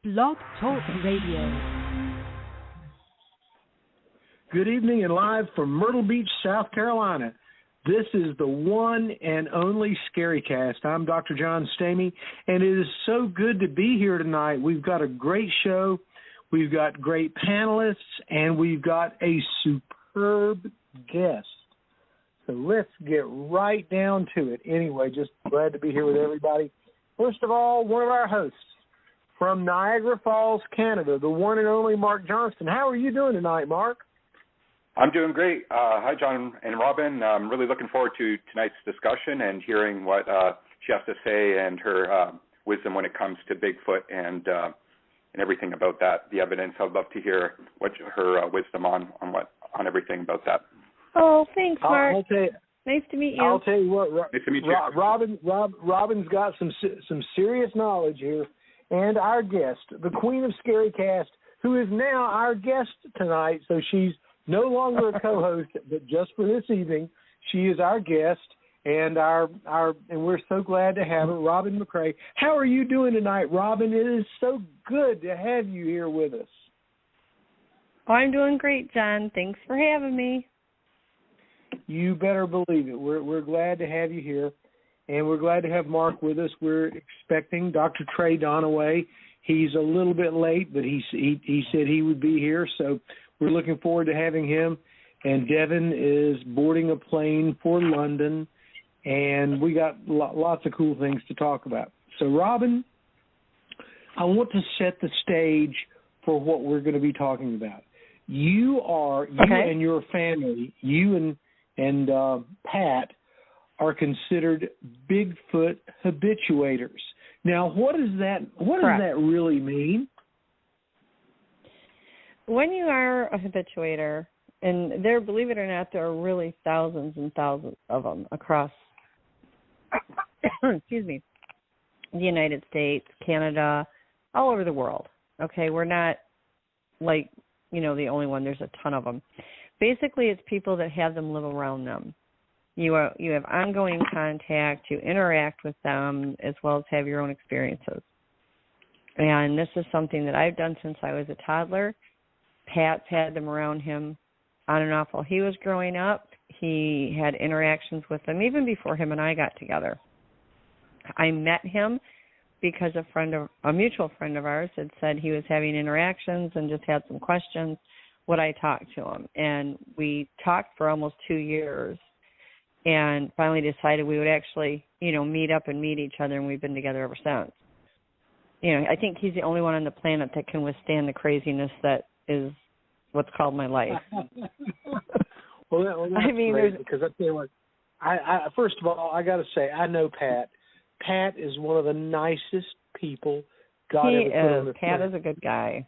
Blog Talk Radio. Good evening and live from Myrtle Beach, South Carolina. This is the one and only ScaryCast. I'm Dr. John Stamey, and it is so good to be here tonight. We've got a great show. We've got great panelists, and we've got a superb guest. So let's get right down to it. Anyway, just glad to be here with everybody. First of all, one of our hosts from Niagara Falls, Canada, the one and only Mark Johnston. How are you doing tonight, Mark? I'm doing great. Hi, John and Robin. I'm really looking forward to tonight's discussion and hearing what she has to say and her wisdom when it comes to Bigfoot and everything about that, the evidence. I'd love to hear what her wisdom on everything about that. Oh, thanks, Mark. I'll tell you, nice to meet you. I'll tell you what, nice to meet you. Robin's got some serious knowledge here, and our guest, the Queen of ScaryCast, who is now our guest tonight. So she's no longer a co-host, but just for this evening, she is our guest, and and we're so glad to have her, Robin McCray. How are you doing tonight, Robin? It is so good to have you here with us. Oh, I'm doing great, John. Thanks for having me. You better believe it. We're glad to have you here, and we're glad to have Mark with us. We're expecting Dr. Trey Donaway. He's a little bit late, but he said he would be here, so we're looking forward to having him. And Devin is boarding a plane for London, and we got lots of cool things to talk about. So, Robin, I want to set the stage for what we're going to be talking about. You and your family, you and Pat, are considered Bigfoot habituators. Now, what does that really mean? When you are a habituator, and there, believe it or not, there are really thousands and thousands of them across, excuse me, the United States, Canada, all over the world. Okay, we're not like, the only one. There's a ton of them. Basically, it's people that have them live around them. You have ongoing contact, you interact with them, as well as have your own experiences. And this is something that I've done since I was a toddler. Pat's had them around him on and off while he was growing up. He had interactions with them even before him and I got together. I met him because a mutual friend of ours had said he was having interactions and just had some questions. Would I talk to him? And we talked for almost 2 years and finally decided we would actually, meet up and meet each other, and we've been together ever since. I think he's the only one on the planet that can withstand the craziness that is what's called my life. well, that's great, because I tell you what, I first of all, I got to say, I know Pat. Pat is one of the nicest people God ever put on the planet. Pat is a good guy.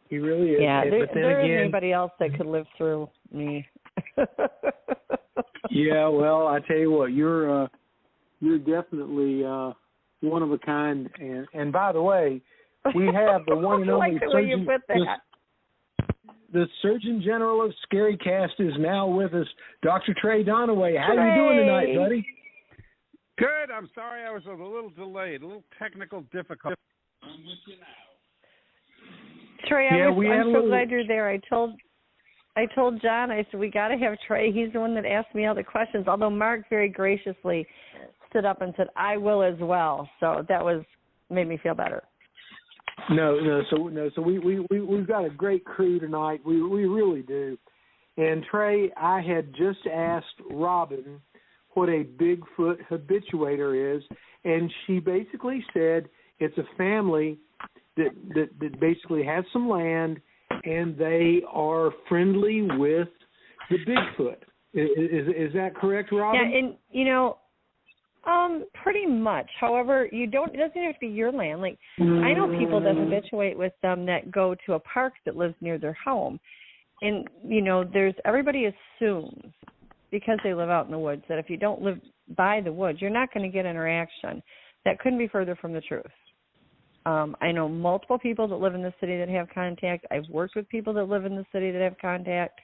He really is. Yeah, there isn't anybody else that could live through me. Yeah, well, I tell you what, you're definitely one of a kind. And by the way, we have the one and only surgeon. The Surgeon General of ScaryCast is now with us, Dr. Trey Donaway. How are you doing tonight, buddy? Good. I'm sorry I was a little delayed, a little technical difficulty. I'm with you now. Trey, I'm so glad you're there. I told John, I said, we got to have Trey. He's the one that asked me all the questions, although Mark very graciously stood up and said, I will as well. So that made me feel better. So we've got a great crew tonight. We really do. And Trey, I had just asked Robin what a Bigfoot habituator is, and she basically said it's a family that basically has some land, and they are friendly with the Bigfoot. Is that correct, Robin? Yeah, and pretty much. However, it doesn't have to be your land. Like, I know people that habituate with them that go to a park that lives near their home. And, everybody assumes, because they live out in the woods, that if you don't live by the woods, you're not going to get interaction. That couldn't be further from the truth. I know multiple people that live in the city that have contact. I've worked with people that live in the city that have contact.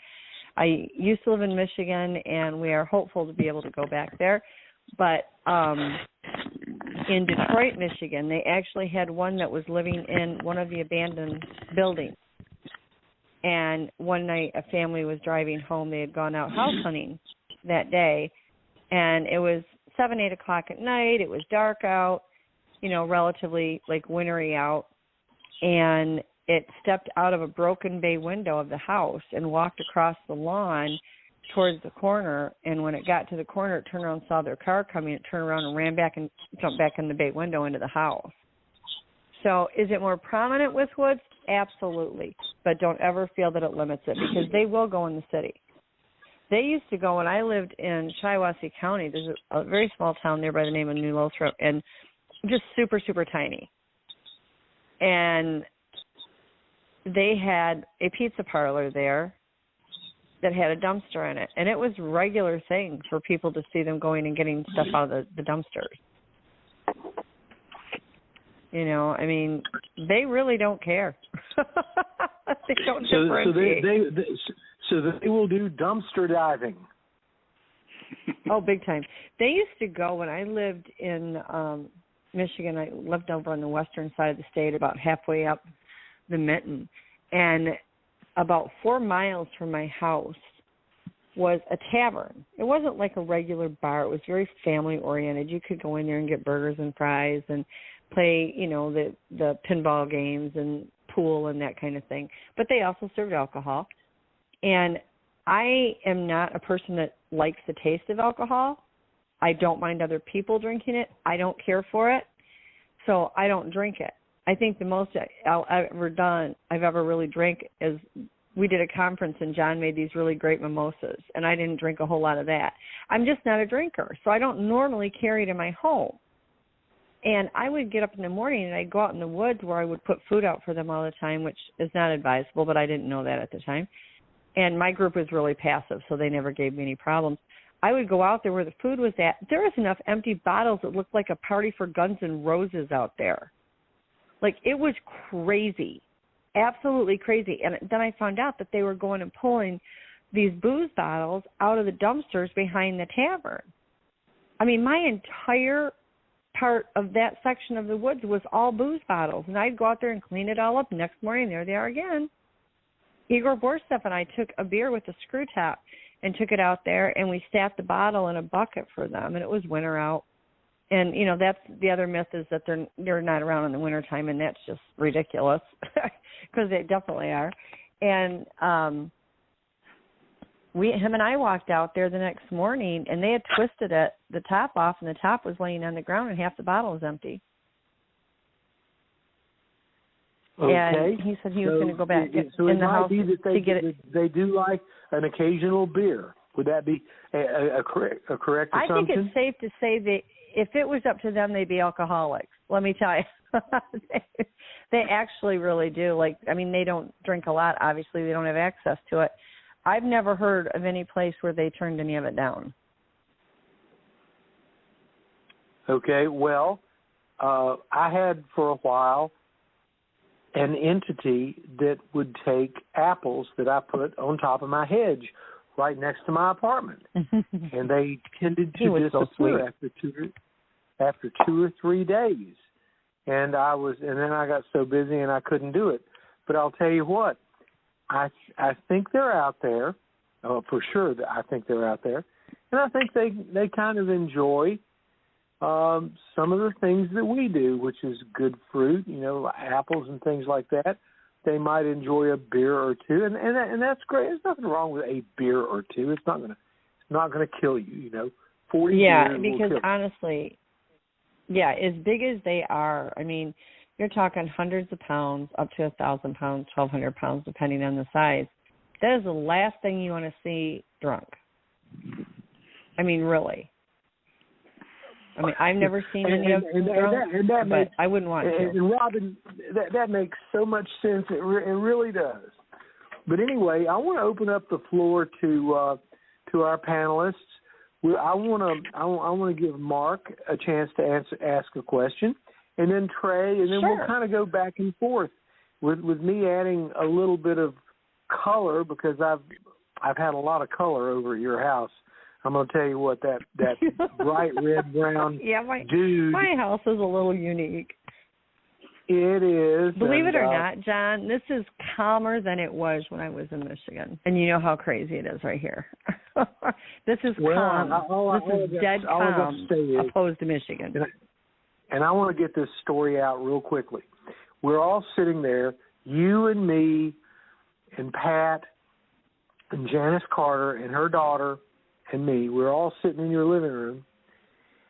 I used to live in Michigan, and we are hopeful to be able to go back there. But in Detroit, Michigan. They actually had one that was living in one of the abandoned buildings. And one night a family was driving home. They had gone out house hunting that day. And it was 7, 8 o'clock at night. It was dark out, relatively like wintry out. And it stepped out of a broken bay window of the house and walked across the lawn towards the corner. And when it got to the corner, it turned around and saw their car coming. It turned around and ran back and jumped back in the bay window into the house. So is it more prominent with woods? Absolutely. But don't ever feel that it limits it, because they will go in the city. They used to go when I lived in Shiawassee County. There's a very small town there by the name of New Lothrop, and just super, super tiny. And they had a pizza parlor there that had a dumpster in it. And it was a regular thing for people to see them going and getting stuff out of the dumpsters. They really don't care. They don't differentiate. So they will do dumpster diving. Oh, big time. They used to go when I lived in Michigan. I lived over on the western side of the state, about halfway up the Mitten. And about 4 miles from my house was a tavern. It wasn't like a regular bar. It was very family-oriented. You could go in there and get burgers and fries and play, the pinball games and pool and that kind of thing. But they also served alcohol. And I am not a person that likes the taste of alcohol. I don't mind other people drinking it. I don't care for it. So I don't drink it. I think the most I've ever really drank is we did a conference and John made these really great mimosas, and I didn't drink a whole lot of that. I'm just not a drinker, so I don't normally carry it in my home. And I would get up in the morning and I'd go out in the woods where I would put food out for them all the time, which is not advisable, but I didn't know that at the time. And my group was really passive, so they never gave me any problems. I would go out there where the food was at. There was enough empty bottles that looked like a party for Guns N' Roses out there. Like, it was crazy, absolutely crazy. And then I found out that they were going and pulling these booze bottles out of the dumpsters behind the tavern. I mean, my entire part of that section of the woods was all booze bottles. And I'd go out there and clean it all up. Next morning, there they are again. Igor Borstev and I took a beer with a screw top and took it out there, and we stacked the bottle in a bucket for them, and it was winter out. And, that's the other myth, is that they're not around in the wintertime, and that's just ridiculous, because they definitely are. And him and I walked out there the next morning, and they had twisted the top off, and the top was laying on the ground, and half the bottle was empty. Okay. And he said he was going to go back in the house to get it. They do like an occasional beer. Would that be a correct assumption? I think it's safe to say that if it was up to them, they'd be alcoholics. Let me tell you. They actually really do. They don't drink a lot. Obviously, they don't have access to it. I've never heard of any place where they turned any of it down. Okay, well, I had for a while an entity that would take apples that I put on top of my hedge right next to my apartment. And they tended to disappear after 2 or 3 days. And then I got so busy and I couldn't do it. But I'll tell you what, I think they're out there. For sure, I think they're out there. And I think they kind of enjoy some of the things that we do, which is good fruit, apples and things like that. They might enjoy a beer or two, and that's great. There's nothing wrong with a beer or two. It's not gonna kill you, 40 years because will kill honestly, as big as they are, you're talking hundreds of pounds, up to 1,000 pounds, 1,200 pounds, depending on the size. That is the last thing you want to see drunk. Really. I've never seen any of them drunk, but I wouldn't want to. And Robin, that makes so much sense. It really does. But anyway, I want to open up the floor to our panelists. I want to give Mark a chance to ask a question, and then Trey, and then we'll kind of go back and forth with me adding a little bit of color, because I've had a lot of color over at your house. I'm going to tell you what, that bright red brown dude. My house is a little unique. It is. Believe it or not, John, this is calmer than it was when I was in Michigan. And you know how crazy it is right here. This is calm. This is dead calm opposed to Michigan. And I want to get this story out real quickly. We're all sitting there, you and me and Pat and Janice Carter and her daughter and me. We're all sitting in your living room,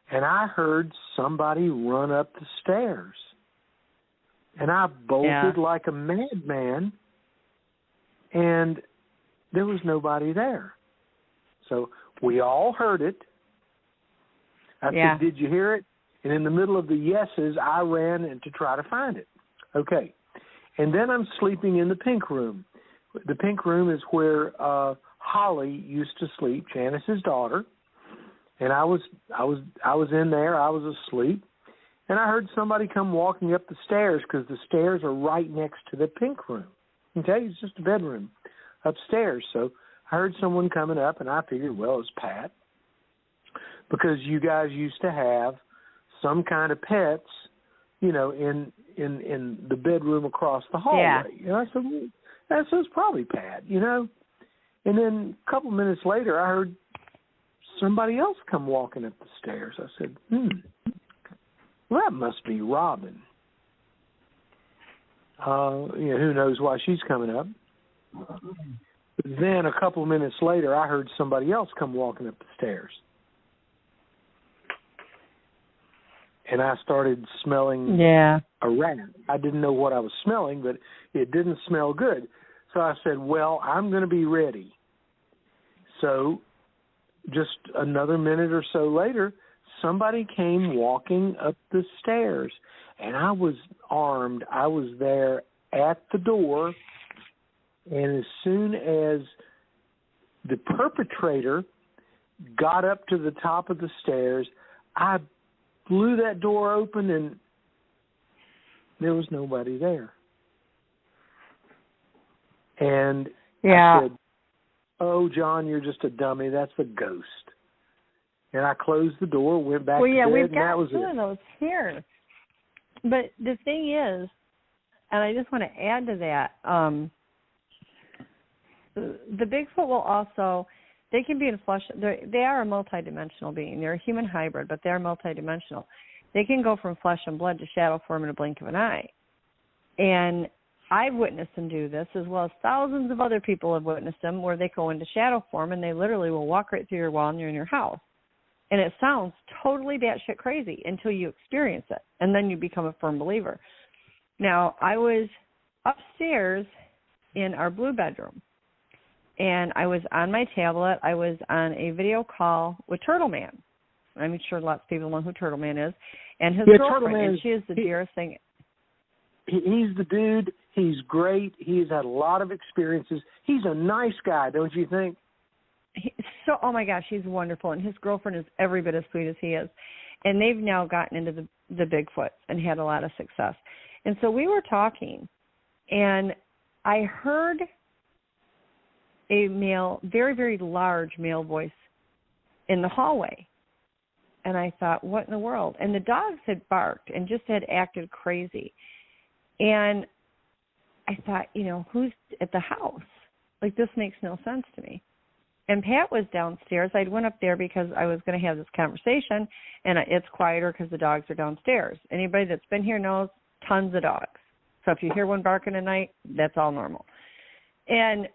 and I heard somebody run up the stairs. And I bolted like a madman, and there was nobody there. So we all heard it. I said, did you hear it? And in the middle of the yeses, I ran to try to find it. Okay. And then I'm sleeping in the pink room. The pink room is where Holly used to sleep, Janice's daughter. And I was in there. I was asleep. And I heard somebody come walking up the stairs because the stairs are right next to the pink room. Okay, it's just a bedroom upstairs. So I heard someone coming up, and I figured, well, it's Pat, because you guys used to have some kind of pets, you know, in the bedroom across the hallway. Yeah. And I said, well, that's probably Pat, you know. And then a couple minutes later, I heard somebody else come walking up the stairs. I said, well, that must be Robin. You know, who knows why she's coming up. But then a couple of minutes later, I heard somebody else come walking up the stairs. And I started smelling a rat. I didn't know what I was smelling, but it didn't smell good. So I said, well, I'm going to be ready. So just another minute or so later, somebody came walking up the stairs, and I was armed. I was there at the door, and as soon as the perpetrator got up to the top of the stairs, I blew that door open, and there was nobody there. And I said, oh, John, you're just a dummy. That's a ghost. And I closed the door, went back to bed, we've and that was got two of those here. But the thing is, and I just want to add to that, the Bigfoot will also, they can be in flesh. They are a multidimensional being. They're a human hybrid, but they're multidimensional. They can go from flesh and blood to shadow form in a blink of an eye. And I've witnessed them do this, as well as thousands of other people have witnessed them, where they go into shadow form and they literally will walk right through your wall and you're in your house. And it sounds totally batshit crazy until you experience it, and then you become a firm believer. Now, I was upstairs in our blue bedroom, and I was on my tablet. I was on a video call with Turtle Man. I'm sure lots of people know who Turtle Man is. And his girlfriend, and she is the dearest thing. He's the dude. He's great. He's had a lot of experiences. He's a nice guy, don't you think? Oh my gosh, he's wonderful, and his girlfriend is every bit as sweet as he is. And they've now gotten into the Bigfoot and had a lot of success. And so we were talking, and I heard a male, very, very large male voice in the hallway. And I thought, what in the world? And the dogs had barked and just had acted crazy. And I thought, you know, who's at the house? Like, this makes no sense to me. And Pat was downstairs. I went up there because I was going to have this conversation, and it's quieter because the dogs are downstairs. Anybody that's been here knows tons of dogs. So if you hear one barking at night, that's all normal. And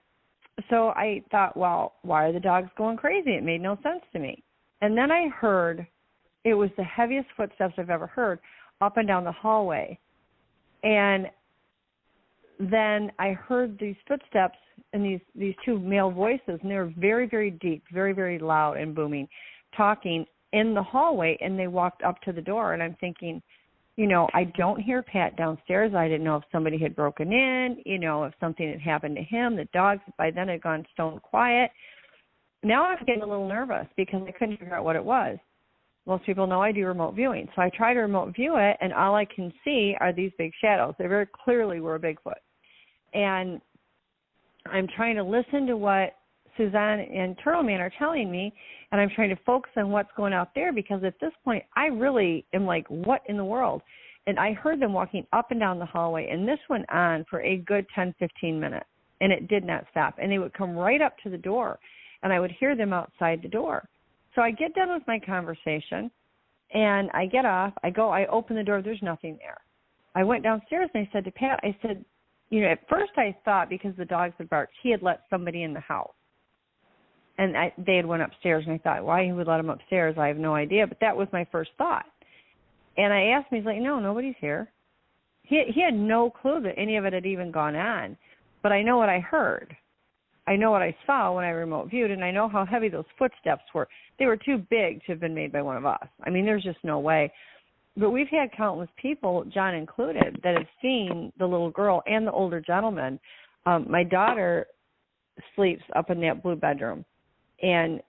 so I thought, well, why are the dogs going crazy? It made no sense to me. And then I heard, it was the heaviest footsteps I've ever heard up and down the hallway. And then I heard these footsteps and these two male voices, and they were very, very deep, very, very loud and booming, talking in the hallway, and they walked up to the door. And I'm thinking, you know, I don't hear Pat downstairs. I didn't know if somebody had broken in, you know, if something had happened to him. The dogs by then had gone stone quiet. Now I'm getting a little nervous because I couldn't figure out what it was. Most people know I do remote viewing. So I try to remote view it, and all I can see are these big shadows. They very clearly were a Bigfoot. And I'm trying to listen to what Suzanne and Turtle Man are telling me, and I'm trying to focus on what's going out there, because at this point I really am like, what in the world? And I heard them walking up and down the hallway, and this went on for a good 10, 15 minutes, and it did not stop. And they would come right up to the door, and I would hear them outside the door. So I get done with my conversation, and I get off. I open the door. There's nothing there. I went downstairs, and I said to Pat, I said, you know, at first I thought because the dogs had barked, he had let somebody in the house. And they had went upstairs, and I thought, why he would let them upstairs, I have no idea. But that was my first thought. And I asked him, he's like, no, nobody's here. He had no clue that any of it had even gone on. But I know what I heard. I know what I saw when I remote viewed, and I know how heavy those footsteps were. They were too big to have been made by one of us. I mean, there's just no way. But we've had countless people, John included, that have seen the little girl and the older gentleman. My daughter sleeps up in that blue bedroom, and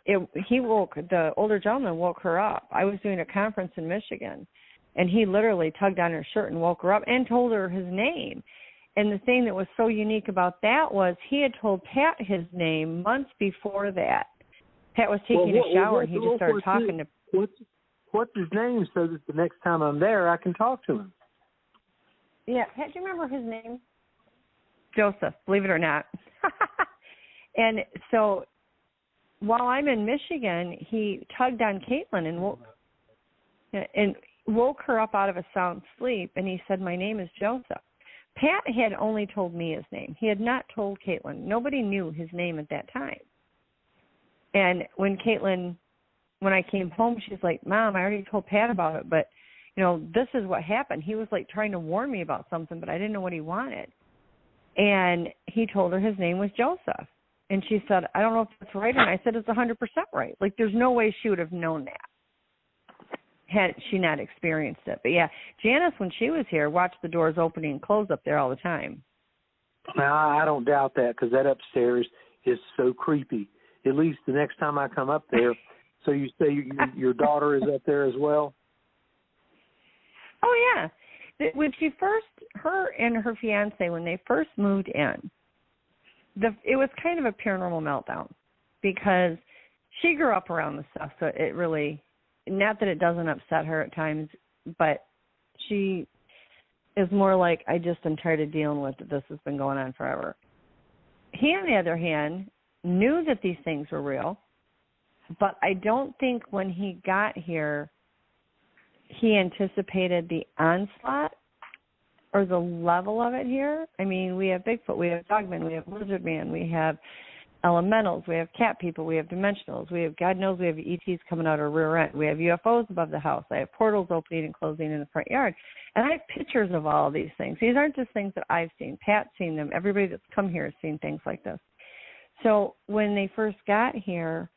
the older gentleman woke her up. I was doing a conference in Michigan, and he literally tugged on her shirt and woke her up and told her his name. And the thing that was so unique about that was he had told Pat his name months before that. Pat was taking a shower, and he just started talking to... What's his name so that the next time I'm there I can talk to him? Yeah, Pat, do you remember his name? Joseph, believe it or not. And so while I'm in Michigan, he tugged on Caitlin and woke her up out of a sound sleep, and he said, my name is Joseph. Pat had only told me his name. He had not told Caitlin. Nobody knew his name at that time. And when I came home, she's like, Mom, I already told Pat about it, but, you know, this is what happened. He was, like, trying to warn me about something, but I didn't know what he wanted. And he told her his name was Joseph. And she said, I don't know if that's right. And I said, it's 100% right. Like, there's no way she would have known that had she not experienced it. But, yeah, Janice, when she was here, watched the doors opening and close up there all the time. I don't doubt that, because that upstairs is so creepy. At least the next time I come up there. So you say your daughter is up there as well? Oh, yeah. When her and her fiancé, when they first moved in, it was kind of a paranormal meltdown, because she grew up around the stuff, so it really, not that it doesn't upset her at times, but she is more like, I just am tired of dealing with it. This has been going on forever. He, on the other hand, knew that these things were real, but I don't think when he got here he anticipated the onslaught or the level of it here. I mean, we have Bigfoot, we have Dogman, we have Lizard Man, we have elementals, we have cat people, we have dimensionals, we have, God knows, we have ETs coming out our rear end, we have UFOs above the house, I have portals opening and closing in the front yard, and I have pictures of all of these things. These aren't just things that I've seen. Pat's seen them. Everybody that's come here has seen things like this. So when they first got here,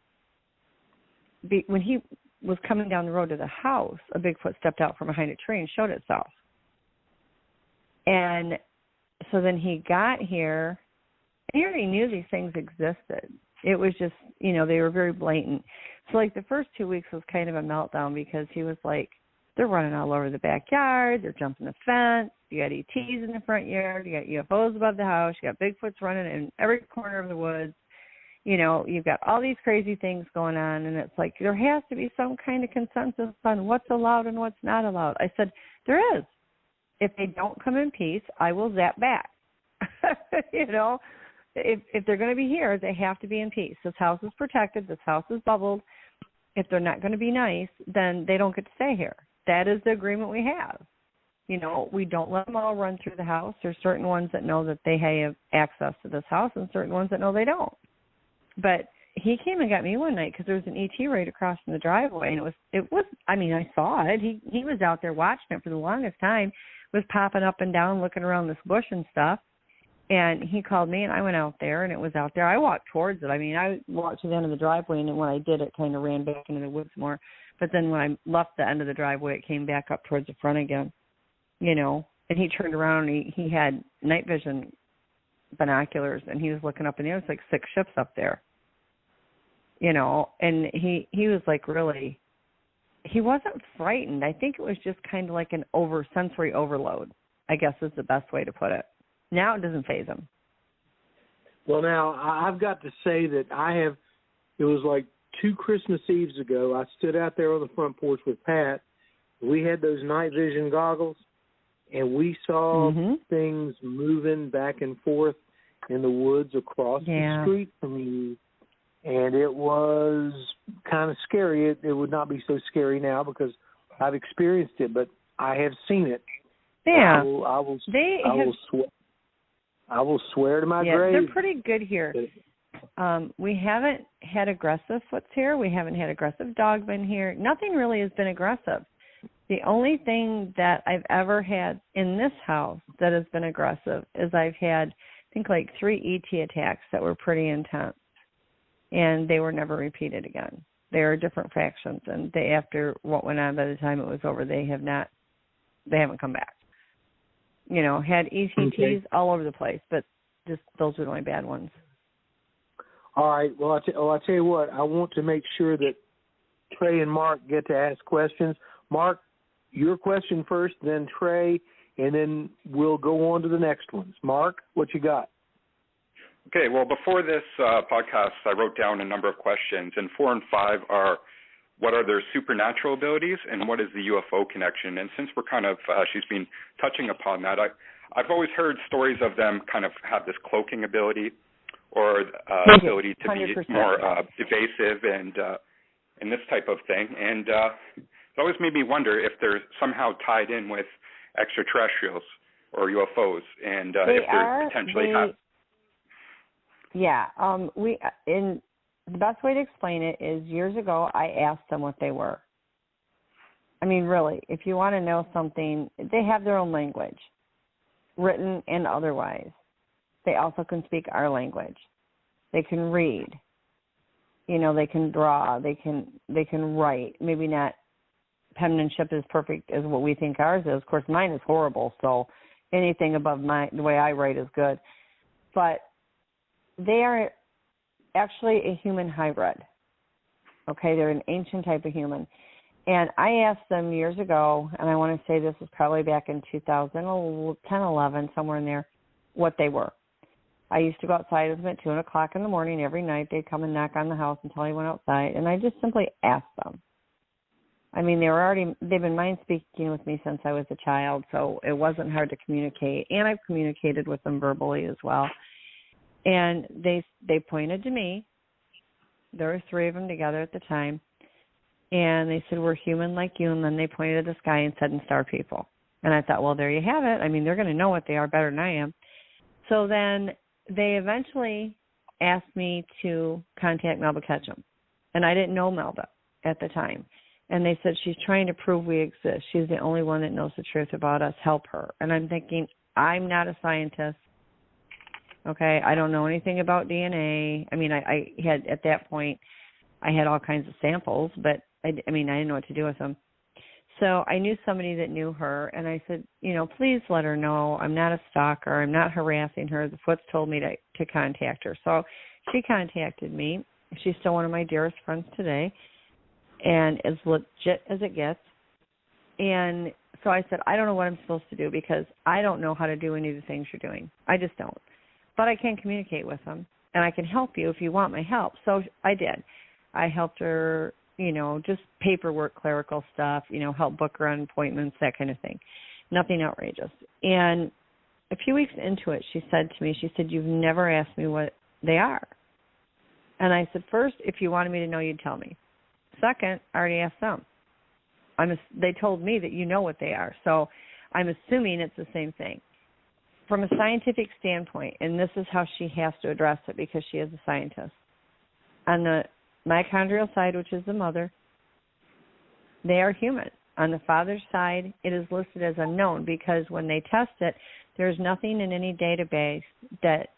when he was coming down the road to the house, a Bigfoot stepped out from behind a tree and showed itself. And so then he got here, and he already knew these things existed. It was just, you know, they were very blatant. So, like, the first 2 weeks was kind of a meltdown, because he was like, they're running all over the backyard, they're jumping the fence, you got ETs in the front yard, you got UFOs above the house, you got Bigfoots running in every corner of the woods. You know, you've got all these crazy things going on, and it's like there has to be some kind of consensus on what's allowed and what's not allowed. I said, there is. If they don't come in peace, I will zap back. You know, if they're going to be here, they have to be in peace. This house is protected. This house is bubbled. If they're not going to be nice, then they don't get to stay here. That is the agreement we have. You know, we don't let them all run through the house. There's certain ones that know that they have access to this house, and certain ones that know they don't. But he came and got me one night because there was an ET right across from the driveway, and it was. I mean, I saw it. He was out there watching it for the longest time, was popping up and down, looking around this bush and stuff. And he called me, and I went out there, and it was out there. I walked towards it. I mean, I walked to the end of the driveway, and when I did, it kind of ran back into the woods more. But then when I left the end of the driveway, it came back up towards the front again, you know. And he turned around, and he had night vision binoculars, and he was looking up, and there was like 6 ships up there, you know. And he was like, really, he wasn't frightened. I think it was just kind of like an sensory overload, I guess is the best way to put it. Now it doesn't faze him. Well, now, I've got to say that it was like 2 Christmas Eves ago, I stood out there on the front porch with Pat. We had those night vision goggles, and we saw things moving back and forth in the woods across the street from you. And it was kind of scary. It would not be so scary now because I've experienced it, but I have seen it. Yeah. I will swear to my grave. They're pretty good here. We haven't had aggressive foots here. We haven't had aggressive dogmen here. Nothing really has been aggressive. The only thing that I've ever had in this house that has been aggressive is I've had, I think, like 3 ET attacks that were pretty intense, and they were never repeated again. They are different factions, and after what went on by the time it was over, they haven't come back. You know, had ETs all over the place, but just those were the only bad ones. All right. Well, I'll tell you what. I want to make sure that Trey and Mark get to ask questions. Mark, your question first, then Trey, and then we'll go on to the next ones. Mark, what you got? Okay. Well, before this podcast, I wrote down a number of questions, and 4 and 5 are, what are their supernatural abilities, and what is the UFO connection? And since we're kind of, she's been touching upon that, I've always heard stories of them kind of have this cloaking ability, or ability to 100%. Be more evasive and this type of thing. And it always made me wonder if they're somehow tied in with extraterrestrials or UFOs, and if they're potentially have. Yeah. The best way to explain it is years ago I asked them what they were. I mean, really, if you want to know something, they have their own language, written and otherwise. They also can speak our language. They can read. You know, they can draw. They can write. Maybe not penmanship as perfect as what we think ours is. Of course, mine is horrible, so anything above the way I write is good. But they are actually a human hybrid. Okay, they're an ancient type of human. And I asked them years ago, and I want to say this was probably back in 2010, 11, somewhere in there, what they were. I used to go outside with them at 2 o'clock in the morning every night. They'd come and knock on the house until I went outside, and I just simply asked them. I mean, they've been mind speaking with me since I was a child, so it wasn't hard to communicate. And I've communicated with them verbally as well. And they pointed to me. There were 3 of them together at the time. And they said, we're human like you. And then they pointed to the sky and said, and star people. And I thought, well, there you have it. I mean, they're going to know what they are better than I am. So then they eventually asked me to contact Melba Ketchum. And I didn't know Melba at the time. And they said, she's trying to prove we exist. She's the only one that knows the truth about us. Help her. And I'm thinking, I'm not a scientist. Okay, I don't know anything about DNA. I mean, I had, at that point, I had all kinds of samples, but I didn't know what to do with them. So I knew somebody that knew her, and I said, please let her know I'm not a stalker. I'm not harassing her. The Foots told me to contact her. So she contacted me. She's still one of my dearest friends today, and as legit as it gets. And so I said, I don't know what I'm supposed to do because I don't know how to do any of the things you're doing. I just don't. But I can communicate with them, and I can help you if you want my help. So I did. I helped her, just paperwork, clerical stuff, help book her on appointments, that kind of thing. Nothing outrageous. And a few weeks into it, she said to me, you've never asked me what they are. And I said, first, if you wanted me to know, you'd tell me. Second, I already asked them. They told me that you know what they are. So I'm assuming it's the same thing. From a scientific standpoint, and this is how she has to address it because she is a scientist, on the mitochondrial side, which is the mother, they are human. On the father's side, it is listed as unknown because when they test it, there's nothing in any database that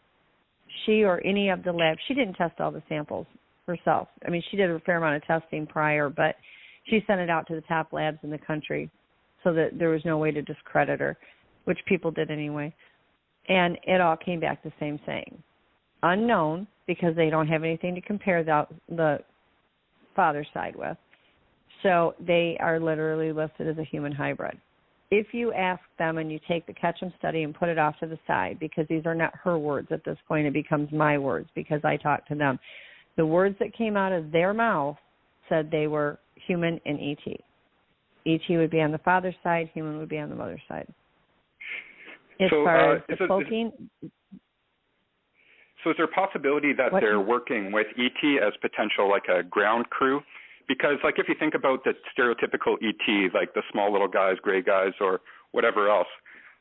she or any of the labs, she didn't test all the samples herself. I mean, she did a fair amount of testing prior, but she sent it out to the top labs in the country so that there was no way to discredit her, which people did anyway. And it all came back the same thing. Unknown, because they don't have anything to compare the father's side with. So they are literally listed as a human hybrid. if you ask them and you take the Ketchum study and put it off to the side, because these are not her words at this point, it becomes my words because I talked to them. The words that came out of their mouth said they were human and ET. ET would be on the father's side, human would be on the mother's side. As far as the cloaking... So is there a possibility that they're working with ET as potential, like a ground crew? Because, like, if you think about the stereotypical ET, like the small little guys, gray guys, or whatever else,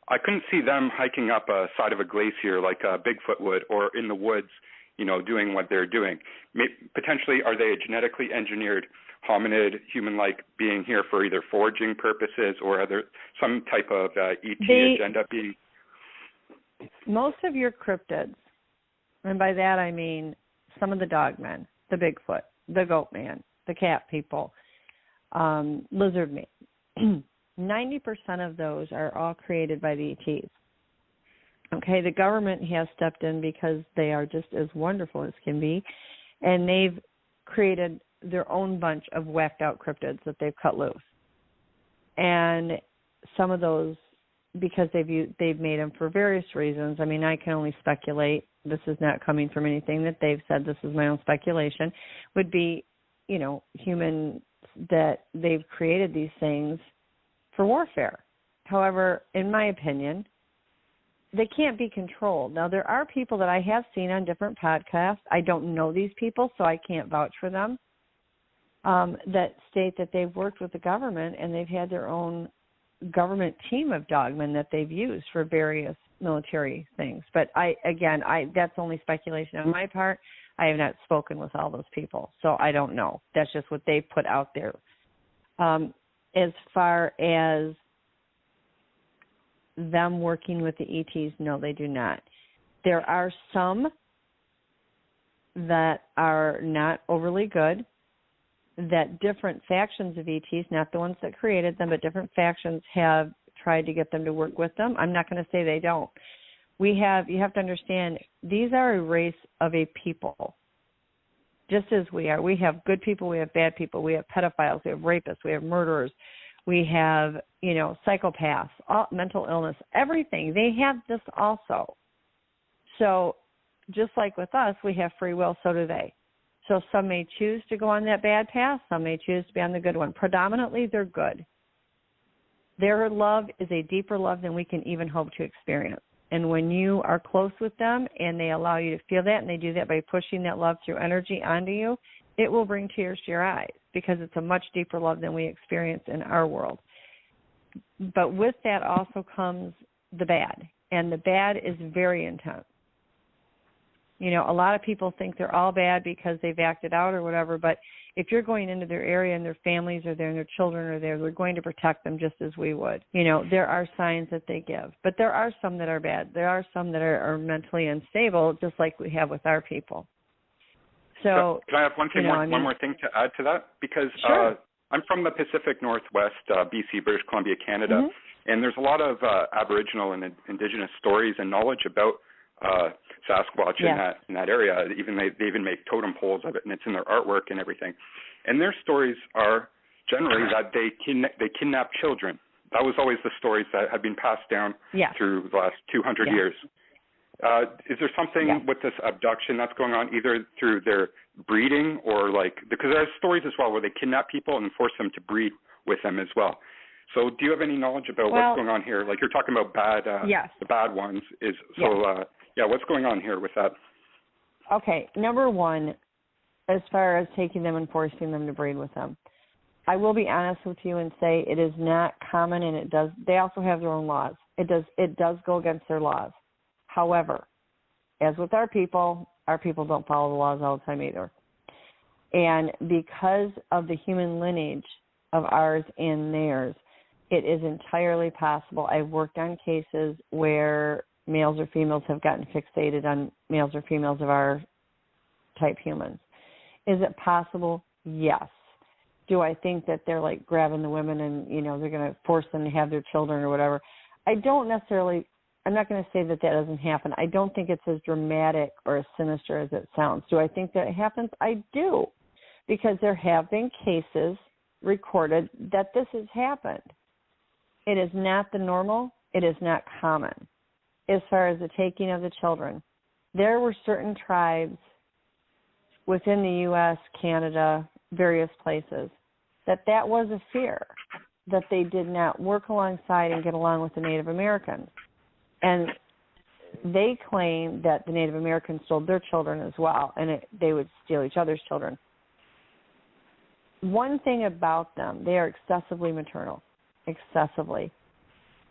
I couldn't see them hiking up a side of a glacier like Bigfoot would, or in the woods, you know, doing what they're doing. Potentially, are they a genetically engineered hominid, human-like being here for either foraging purposes, or are there some type of ET agenda being? Most of your cryptids, and by that I mean some of the dog men, the Bigfoot, the goat man, the cat people, lizard man, 90% of those are all created by the ETs. Okay, the government has stepped in because they are just as wonderful as can be, and they've created their own bunch of whacked out cryptids that they've cut loose. And some of those, because they've made them for various reasons. I mean, I can only speculate. This is not coming from anything that they've said. This is my own speculation. Would be, you know, humans that they've created these things for warfare. However, in my opinion, they can't be controlled. Now, there are people that I have seen on different podcasts. I don't know these people, so I can't vouch for them, that state that they've worked with the government and they've had their own government team of dogmen that they've used for various military things. But that's only speculation on my part. I have not spoken with all those people, so I don't know. That's just what they've put out there. As far as them working with the ETs, no, they do not. There are some that are not overly good, that different factions of ETs, not the ones that created them, but different factions have tried to get them to work with them. I'm not going to say they don't. You have to understand, these are a race of a people, just as we are. We have good people, we have bad people, we have pedophiles, we have rapists, we have murderers, we have, you know, psychopaths, mental illness, everything. They have this also. So just like with us, we have free will, so do they. So some may choose to go on that bad path, some may choose to be on the good one. Predominantly, they're good. Their love is a deeper love than we can even hope to experience. And when you are close with them and they allow you to feel that, and they do that by pushing that love through energy onto you, it will bring tears to your eyes because it's a much deeper love than we experience in our world. But with that also comes the bad, and the bad is very intense. You know, a lot of people think they're all bad because they've acted out or whatever, but if you're going into their area and their families are there and their children are there, we're going to protect them just as we would. You know, there are signs that they give, but there are some that are bad. There are some that are mentally unstable, just like we have with our people. So can I have one more thing to add to that? Because sure. I'm from the Pacific Northwest, BC, British Columbia, Canada, and there's a lot of Aboriginal and Indigenous stories and knowledge about Sasquatch in that area. They even make totem poles of it, and it's in their artwork and everything. And their stories are generally that they kidnap children. That was always the stories that have been passed down through the last 200 years. Is there something with this abduction that's going on, either through their breeding or because there are stories as well where they kidnap people and force them to breed with them as well. So do you have any knowledge about what's going on here? Like you're talking about the bad ones. What's going on here with that? Okay, number one, as far as taking them and forcing them to breed with them, I will be honest with you and say it is not common, and they also have their own laws. It does go against their laws. However, as with our people don't follow the laws all the time either. And because of the human lineage of ours and theirs, it is entirely possible. I've worked on cases where males or females have gotten fixated on males or females of our type humans. Is it possible? Yes. Do I think that they're like grabbing the women and, they're going to force them to have their children or whatever? I'm not going to say that doesn't happen. I don't think it's as dramatic or as sinister as it sounds. Do I think that it happens? I do, because there have been cases recorded that this has happened. It is not the normal. It is not common as far as the taking of the children. There were certain tribes within the U.S., Canada, various places, that was a fear, that they did not work alongside and get along with the Native Americans. And they claim that the Native Americans stole their children as well, and they would steal each other's children. One thing about them, they are excessively maternal, excessively.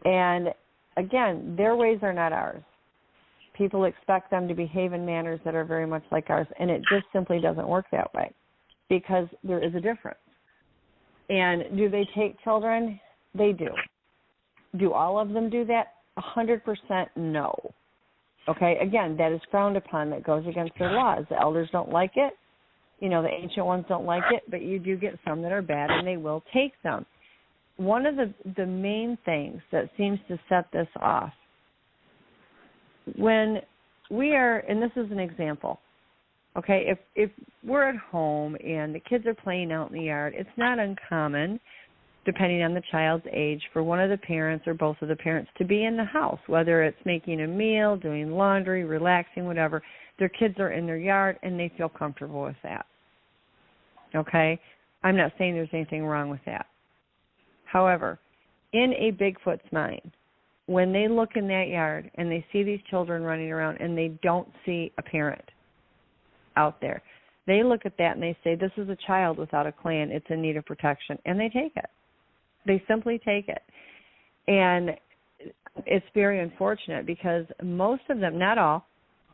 And, again, their ways are not ours. People expect them to behave in manners that are very much like ours, and it just simply doesn't work that way because there is a difference. And do they take children? They do. Do all of them do that? 100% no. Okay, again, that is frowned upon. That goes against their laws. The elders don't like it. The ancient ones don't like it, but you do get some that are bad, and they will take them. One of the main things that seems to set this off, when we are, and this is an example, okay, if we're at home and the kids are playing out in the yard, it's not uncommon, depending on the child's age, for one of the parents or both of the parents to be in the house, whether it's making a meal, doing laundry, relaxing, whatever. Their kids are in their yard, and they feel comfortable with that. Okay? I'm not saying there's anything wrong with that. However, in a Bigfoot's mind, when they look in that yard and they see these children running around and they don't see a parent out there, they look at that and they say, this is a child without a clan. It's in need of protection. And they take it. They simply take it. And it's very unfortunate because most of them, not all,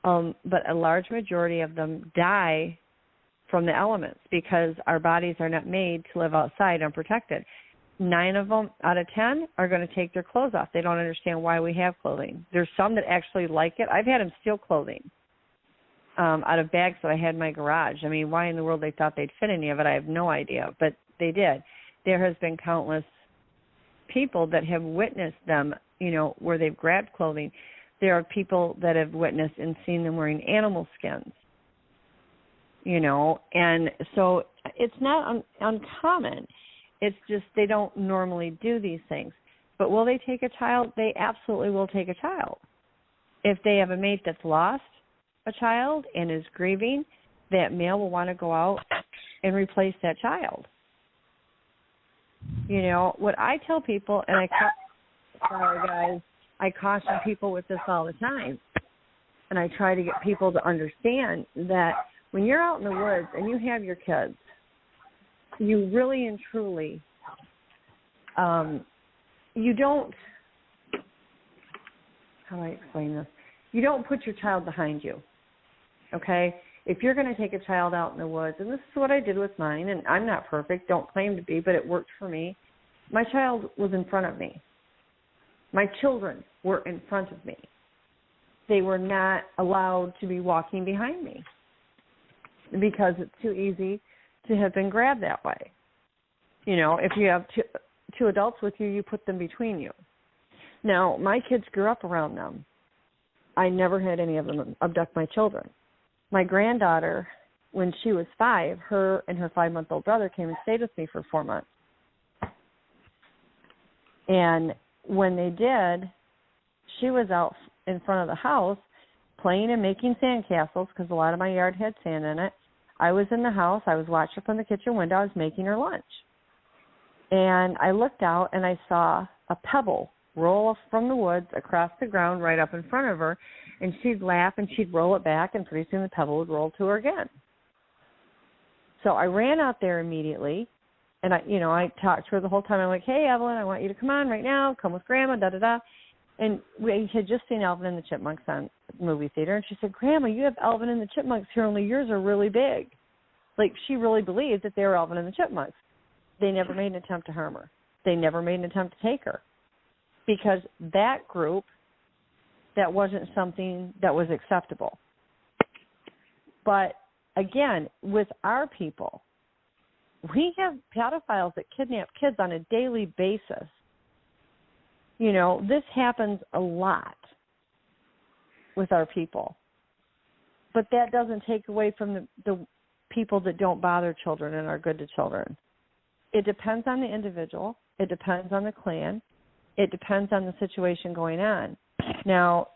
but a large majority of them die from the elements because our bodies are not made to live outside unprotected. 9 of them out of 10 are going to take their clothes off. They don't understand why we have clothing. There's some that actually like it. I've had them steal clothing out of bags that I had in my garage. I mean, why in the world they thought they'd fit any of it, I have no idea, but they did. There has been countless people that have witnessed them, where they've grabbed clothing. There are people that have witnessed and seen them wearing animal skins, and so it's not uncommon. It's just they don't normally do these things. But will they take a child? They absolutely will take a child. If they have a mate that's lost a child and is grieving, that male will want to go out and replace that child. What I tell people, and I caution people with this all the time, and I try to get people to understand that when you're out in the woods and you have your kids, you really and truly, you don't, how do I explain this? You don't put your child behind you, okay? If you're going to take a child out in the woods, and this is what I did with mine, and I'm not perfect, don't claim to be, but it worked for me. My child was in front of me. My children were in front of me. They were not allowed to be walking behind me because it's too easy to have been grabbed that way. If you have two adults with you, you put them between you. Now, my kids grew up around them. I never had any of them abduct my children. My granddaughter, when she was 5, her and her 5-month-old brother came and stayed with me for 4 months. And when they did, she was out in front of the house playing and making sandcastles because a lot of my yard had sand in it. I was in the house. I was watching from the kitchen window. I was making her lunch. And I looked out, and I saw a pebble roll from the woods across the ground right up in front of her, and she'd laugh, and she'd roll it back, and pretty soon the pebble would roll to her again. So I ran out there immediately, and I talked to her the whole time. I'm like, hey, Evelyn, I want you to come on right now. Come with Grandma, da-da-da. And we had just seen Alvin and the Chipmunks on the movie theater, and she said, Grandma, you have Alvin and the Chipmunks here, only yours are really big. Like, she really believed that they were Alvin and the Chipmunks. They never made an attempt to harm her. They never made an attempt to take her because that group, that wasn't something that was acceptable. But, again, with our people, we have pedophiles that kidnap kids on a daily basis. This happens a lot with our people. But that doesn't take away from the people that don't bother children and are good to children. It depends on the individual. It depends on the clan. It depends on the situation going on. Now,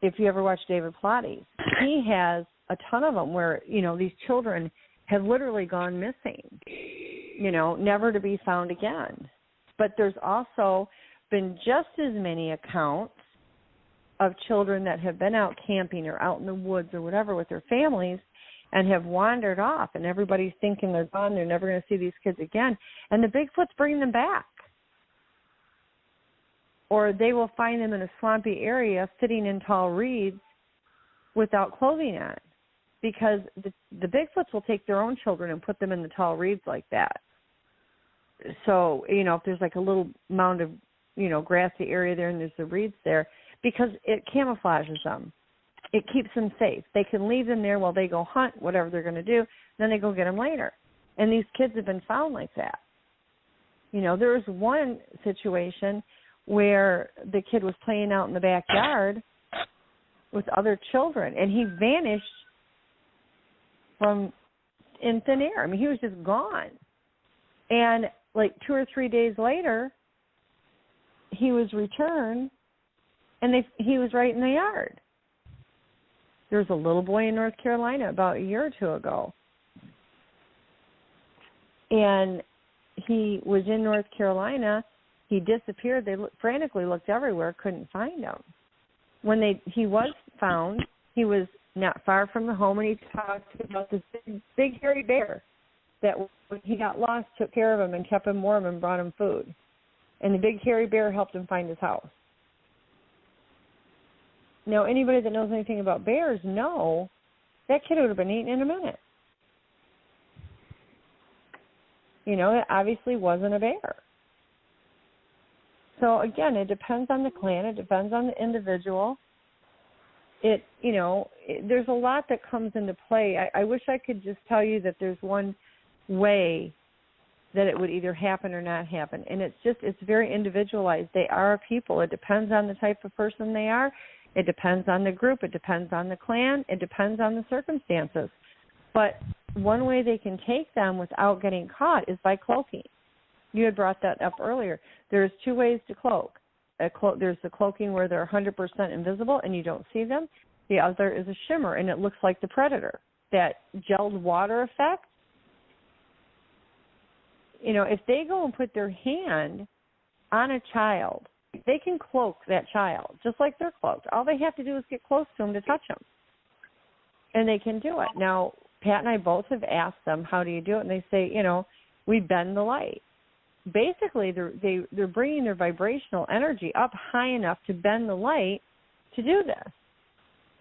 if you ever watch David Pilates, he has a ton of them where, these children have literally gone missing, never to be found again. But there's also been just as many accounts of children that have been out camping or out in the woods or whatever with their families and have wandered off, and everybody's thinking they're gone, they're never going to see these kids again, and the Bigfoot's bringing them back. Or they will find them in a swampy area sitting in tall reeds without clothing on, because the Bigfoots will take their own children and put them in the tall reeds like that. So, if there's like a little mound of, grassy area there and there's the reeds there, because it camouflages them. It keeps them safe. They can leave them there while they go hunt, whatever they're going to do, then they go get them later. And these kids have been found like that. There was one situation where the kid was playing out in the backyard with other children, and he vanished from in thin air. I mean, he was just gone. And like 2 or 3 days later, he was returned, and he was right in the yard. There was a little boy in North Carolina about a year or two ago, and he was in North Carolina. He disappeared. They frantically looked everywhere, couldn't find him. When he was found, he was not far from the home, and he talked about this big hairy bear that when he got lost, took care of him and kept him warm and brought him food. And the big hairy bear helped him find his house. Now, anybody that knows anything about bears know that kid would have been eaten in a minute. It obviously wasn't a bear. So, again, it depends on the clan. It depends on the individual. There's a lot that comes into play. I wish I could just tell you that there's one way that it would either happen or not happen. And it's very individualized. They are people. It depends on the type of person they are. It depends on the group. It depends on the clan. It depends on the circumstances. But one way they can take them without getting caught is by cloaking. You had brought that up earlier. There's 2 ways to cloak. There's the cloaking where they're 100% invisible and you don't see them. The other is a shimmer, and it looks like the predator. That gelled water effect. If they go and put their hand on a child, they can cloak that child just like they're cloaked. All they have to do is get close to them to touch them, and they can do it. Now, Pat and I both have asked them, how do you do it? And they say, we bend the light. Basically, they're bringing their vibrational energy up high enough to bend the light to do this.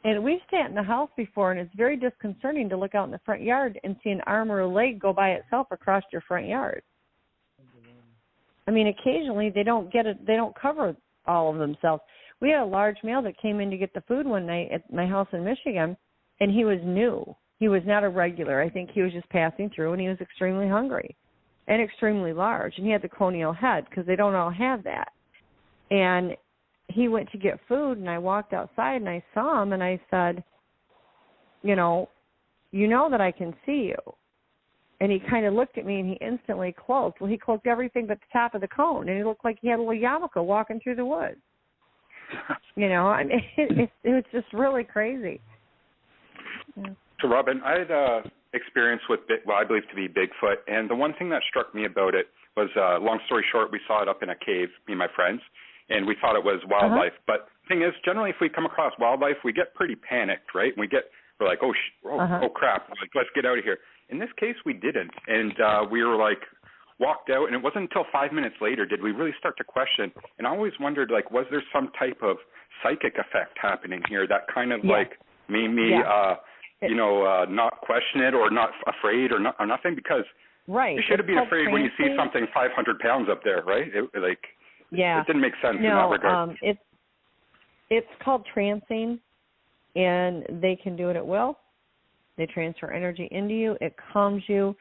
And we've sat in the house before, and it's very disconcerting to look out in the front yard and see an arm or a leg go by itself across your front yard. I mean, occasionally they don't cover all of themselves. We had a large male that came in to get the food one night at my house in Michigan, and he was new. He was not a regular. I think he was just passing through, and he was extremely hungry and extremely large, and he had the conial head because they don't all have that. And he went to get food, and I walked outside, and I saw him, and I said, you know that I can see you. And he kind of looked at me, and he instantly cloaked. Well, he cloaked everything but the top of the cone, and he looked like he had a little yarmulke walking through the woods. I mean, it was just really crazy. So, Robin, I had experience with what I believe to be Bigfoot, and the one thing that struck me about it was, long story short, we saw it up in a cave, me and my friends, and we thought it was wildlife. But the thing is, generally, if we come across wildlife, we get pretty panicked, right? We're like, oh crap, like, let's get out of here. In this case, we didn't, and we were like, walked out, and it wasn't until 5 minutes later did we really start to question. And I always wondered, like, was there some type of psychic effect happening here that kind of like made me, not question it or not afraid or nothing? Because you should have been afraid trancing when you see something 500 pounds up there, right? It didn't make sense in that regard. It's called trancing, and they can do it at will. They transfer energy into you. It calms you.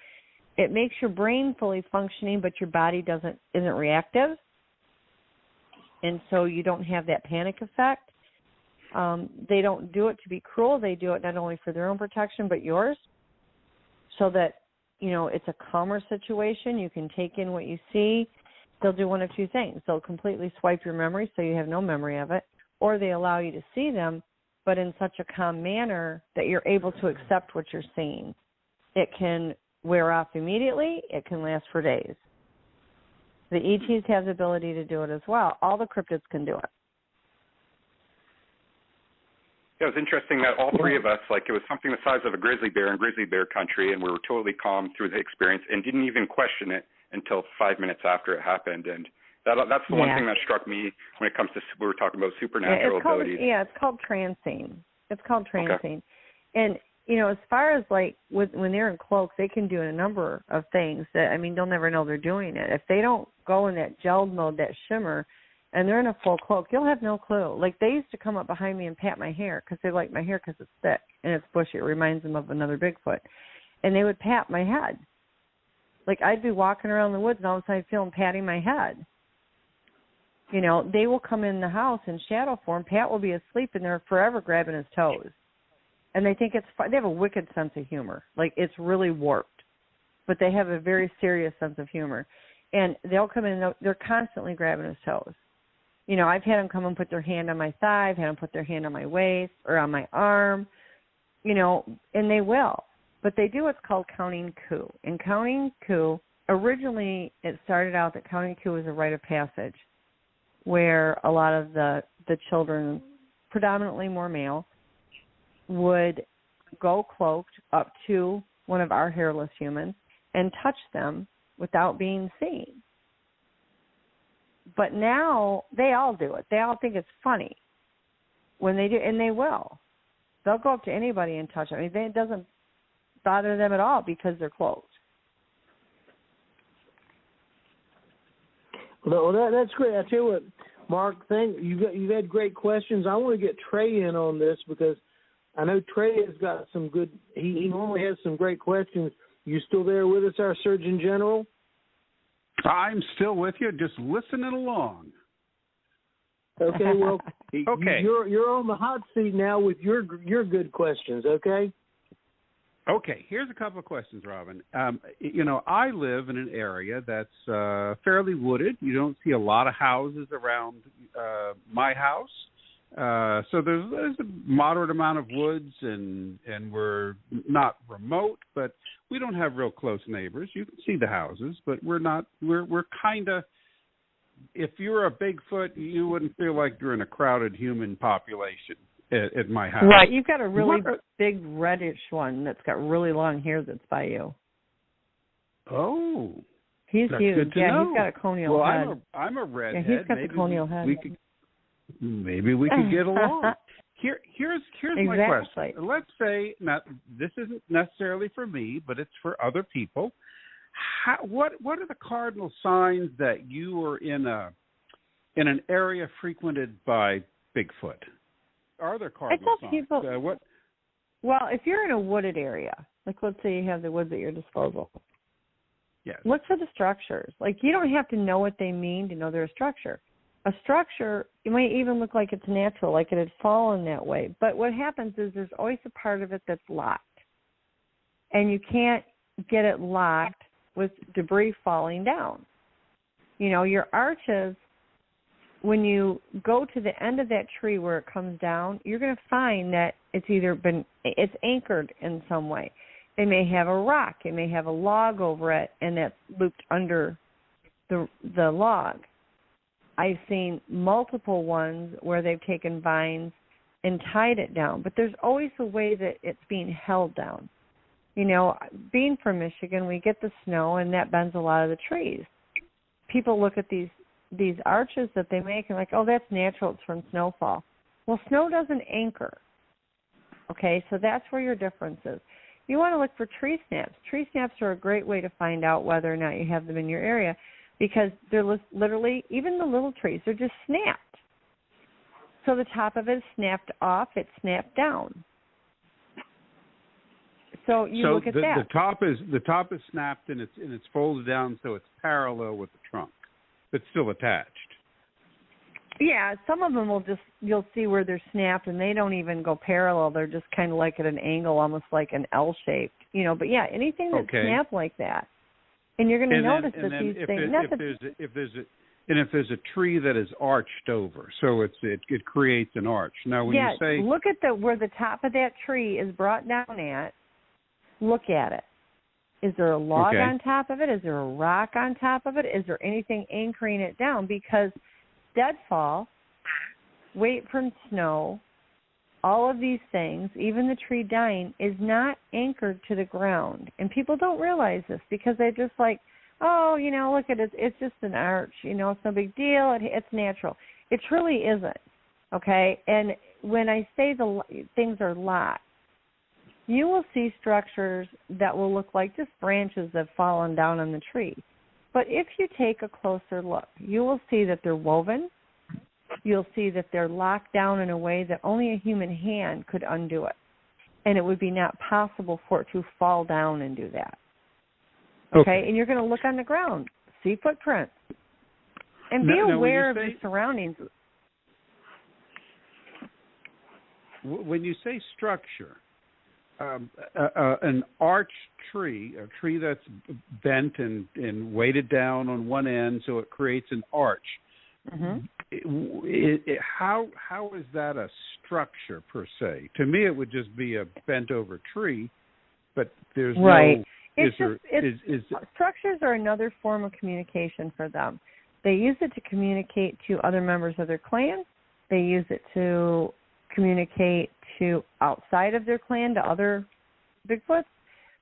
It makes your brain fully functioning, but your body isn't reactive, and so you don't have that panic effect. They don't do it to be cruel. They do it not only for their own protection but yours, so that it's a calmer situation. You can take in what you see, they'll do one of two things. They'll completely swipe your memory so you have no memory of it, or they allow you to see them, but in such a calm manner that you're able to accept what you're seeing. It can wear off immediately. It can last for days. The ETs have the ability to do it as well. All the cryptids can do it. Yeah, it was interesting that all three of us, like it was something the size of a grizzly bear in grizzly bear country, and we were totally calm through the experience and didn't even question it until 5 minutes after it happened. And that's the one thing that struck me when it comes to, we were talking about supernatural abilities. It's called trancing. It's called trancing. Okay. And, as far as like when they're in cloaks, they can do a number of things that, they'll never know they're doing it. If they don't go in that gelled mode, that shimmer, and they're in a full cloak, you'll have no clue. Like, they used to come up behind me and pat my hair because they like my hair because it's thick and it's bushy. It reminds them of another Bigfoot. And they would pat my head. Like, I'd be walking around the woods and all of a sudden I'd feel them patting my head. They will come in the house in shadow form. Pat will be asleep and they're forever grabbing his toes. And they think it's fun. They have a wicked sense of humor. Like, it's really warped. But they have a very serious sense of humor. And they'll come in and they're constantly grabbing his toes. I've had them come and put their hand on my thigh. I've had them put their hand on my waist or on my arm, and they will. But they do what's called counting coup. And counting coup, originally it started out that counting coup was a rite of passage where a lot of the children, predominantly more male, would go cloaked up to one of our hairless humans and touch them without being seen. But now they all do it. They all think it's funny when they do, and they will. They'll go up to anybody and touch them. It doesn't bother them at all because they're clothed. Well, that's great. I tell you what, Mark, you've had great questions. I want to get Trey in on this because I know Trey has got some good. He normally has some great questions. You still there with us, our Surgeon General? I'm still with you, just listening along. Okay, well, okay. You're on the hot seat now with your good questions, okay? Okay, here's a couple of questions, Robin. I live in an area that's fairly wooded. You don't see a lot of houses around my house. So there's a moderate amount of woods, and we're not remote, but we don't have real close neighbors. You can see the houses, but we're kind of, if you're a Bigfoot, you wouldn't feel like you're in a crowded human population at my house. Right, you've got a really big reddish one that's got really long hair that's by you. Oh. He's that's huge. Good to know. He's got a conial head. Well, I'm a redhead. Yeah, he's got the conial head. Maybe we could get along. Here's my question. Let's say, now, this isn't necessarily for me, but it's for other people. What are the cardinal signs that you are in an area frequented by Bigfoot? Are there cardinal signs? People, well, if you're in a wooded area, like let's say you have the woods at your disposal, yes. Look for the structures. Like, you don't have to know what they mean to know they're a structure. A structure, it might even look like it's natural, like it had fallen that way. But what happens is there's always a part of it that's locked. And you can't get it locked with debris falling down. Your arches, when you go to the end of that tree where it comes down, you're going to find that it's anchored in some way. They may have a rock. It may have a log over it, and that's looped under the log. I've seen multiple ones where they've taken vines and tied it down, but there's always a way that it's being held down. Being from Michigan, we get the snow, and that bends a lot of the trees. People look at these arches that they make and like, oh, that's natural, it's from snowfall. Well, snow doesn't anchor. Okay, so that's where your difference is. You want to look for tree snaps. Tree snaps are a great way to find out whether or not you have them in your area, because they're literally, even the little trees, they're just snapped. So the top of it is snapped off, it's snapped down. So look at that. The top is snapped and it's folded down so it's parallel with the trunk, but still attached. Yeah, some of them you'll see where they're snapped and they don't even go parallel. They're just kind of like at an angle, almost like an L-shaped, But yeah, anything that's snapped like that And you're going to notice that these things. If there's a tree that is arched over, so it creates an arch. Now, when you say look at where the top of that tree is brought down at. Look at it. Is there a log on top of it? Is there a rock on top of it? Is there anything anchoring it down? Because deadfall, weight from snow, all of these things, even the tree dying, is not anchored to the ground. And people don't realize this because they're just like, oh, look at it. It's just an arch. It's no big deal. It's natural. It truly isn't, okay? And when I say the things are locked, you will see structures that will look like just branches that have fallen down on the tree. But if you take a closer look, you will see that they're woven. You'll see that they're locked down in a way that only a human hand could undo it. And it would be not possible for it to fall down and do that. Okay? And you're going to look on the ground, see footprints, and be aware of your surroundings. When you say structure, an arched tree, a tree that's bent and weighted down on one end so it creates an arch, how is that a structure per se? To me, it would just be a bent-over tree, but there's no... Structures are another form of communication for them. They use it to communicate to other members of their clan. They use it to communicate to outside of their clan, to other Bigfoots.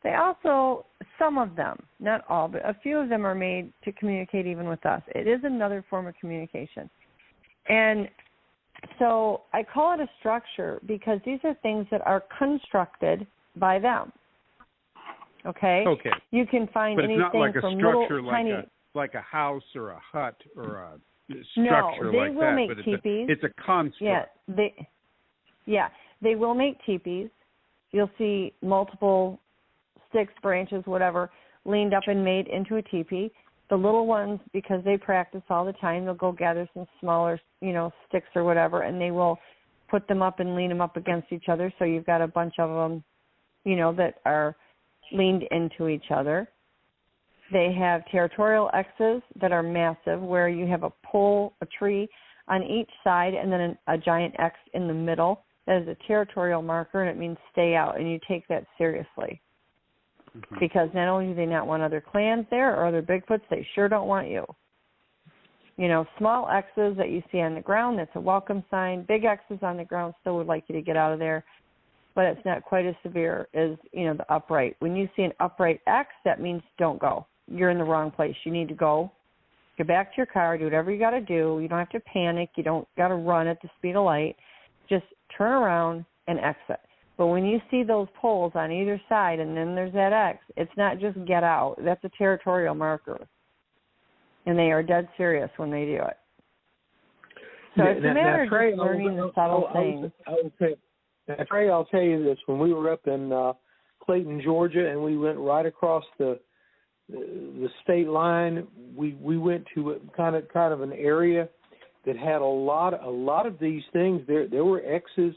They also, some of them, not all, but a few of them are made to communicate even with us. It is another form of communication. And so I call it a structure because these are things that are constructed by them. Okay? You can find anything not like a from structure little tiny... like a house or a hut or a structure like that. No, they will make teepees. It's a construct. They will make teepees. You'll see multiple sticks, branches, whatever, leaned up and made into a teepee. The little ones, because they practice all the time, they'll go gather some smaller, sticks or whatever, and they will put them up and lean them up against each other. So you've got a bunch of them, that are leaned into each other. They have territorial X's that are massive, where you have a tree on each side and then a giant X in the middle. That is a territorial marker, and it means stay out, and you take that seriously. Because not only do they not want other clans there or other Bigfoots, they sure don't want you. Small X's that you see on the ground, that's a welcome sign. Big X's on the ground still would like you to get out of there, but it's not quite as severe as, the upright. When you see an upright X, that means don't go. You're in the wrong place. You need to go. Get back to your car. Do whatever you got to do. You don't have to panic. You don't got to run at the speed of light. Just turn around and exit. But when you see those poles on either side and then there's that X, it's not just get out. That's a territorial marker. And they are dead serious when they do it. So it's a matter of just learning the subtle things. Trey, I'll tell you this. When we were up in Clayton, Georgia, and we went right across the state line, we went to kind of an area that had a lot of these things. There were X's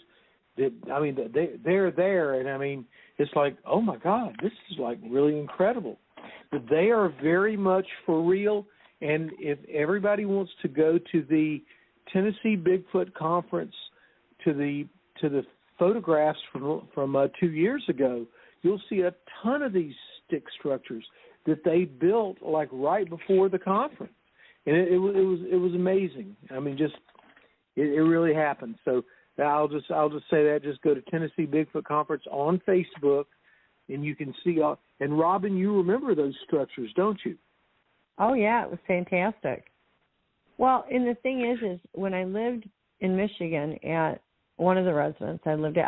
that, they're there, and it's like, oh my God, this is like really incredible. But they are very much for real. And if everybody wants to go to the Tennessee Bigfoot Conference, to the photographs from 2 years ago, you'll see a ton of these stick structures that they built like right before the conference, and it was amazing. It really happened. So I'll just say that. Just go to Tennessee Bigfoot Conference on Facebook, and you can see all. And Robin, you remember those structures, don't you? Oh yeah, it was fantastic. Well, and the thing is when I lived in Michigan at one of the residences I lived at,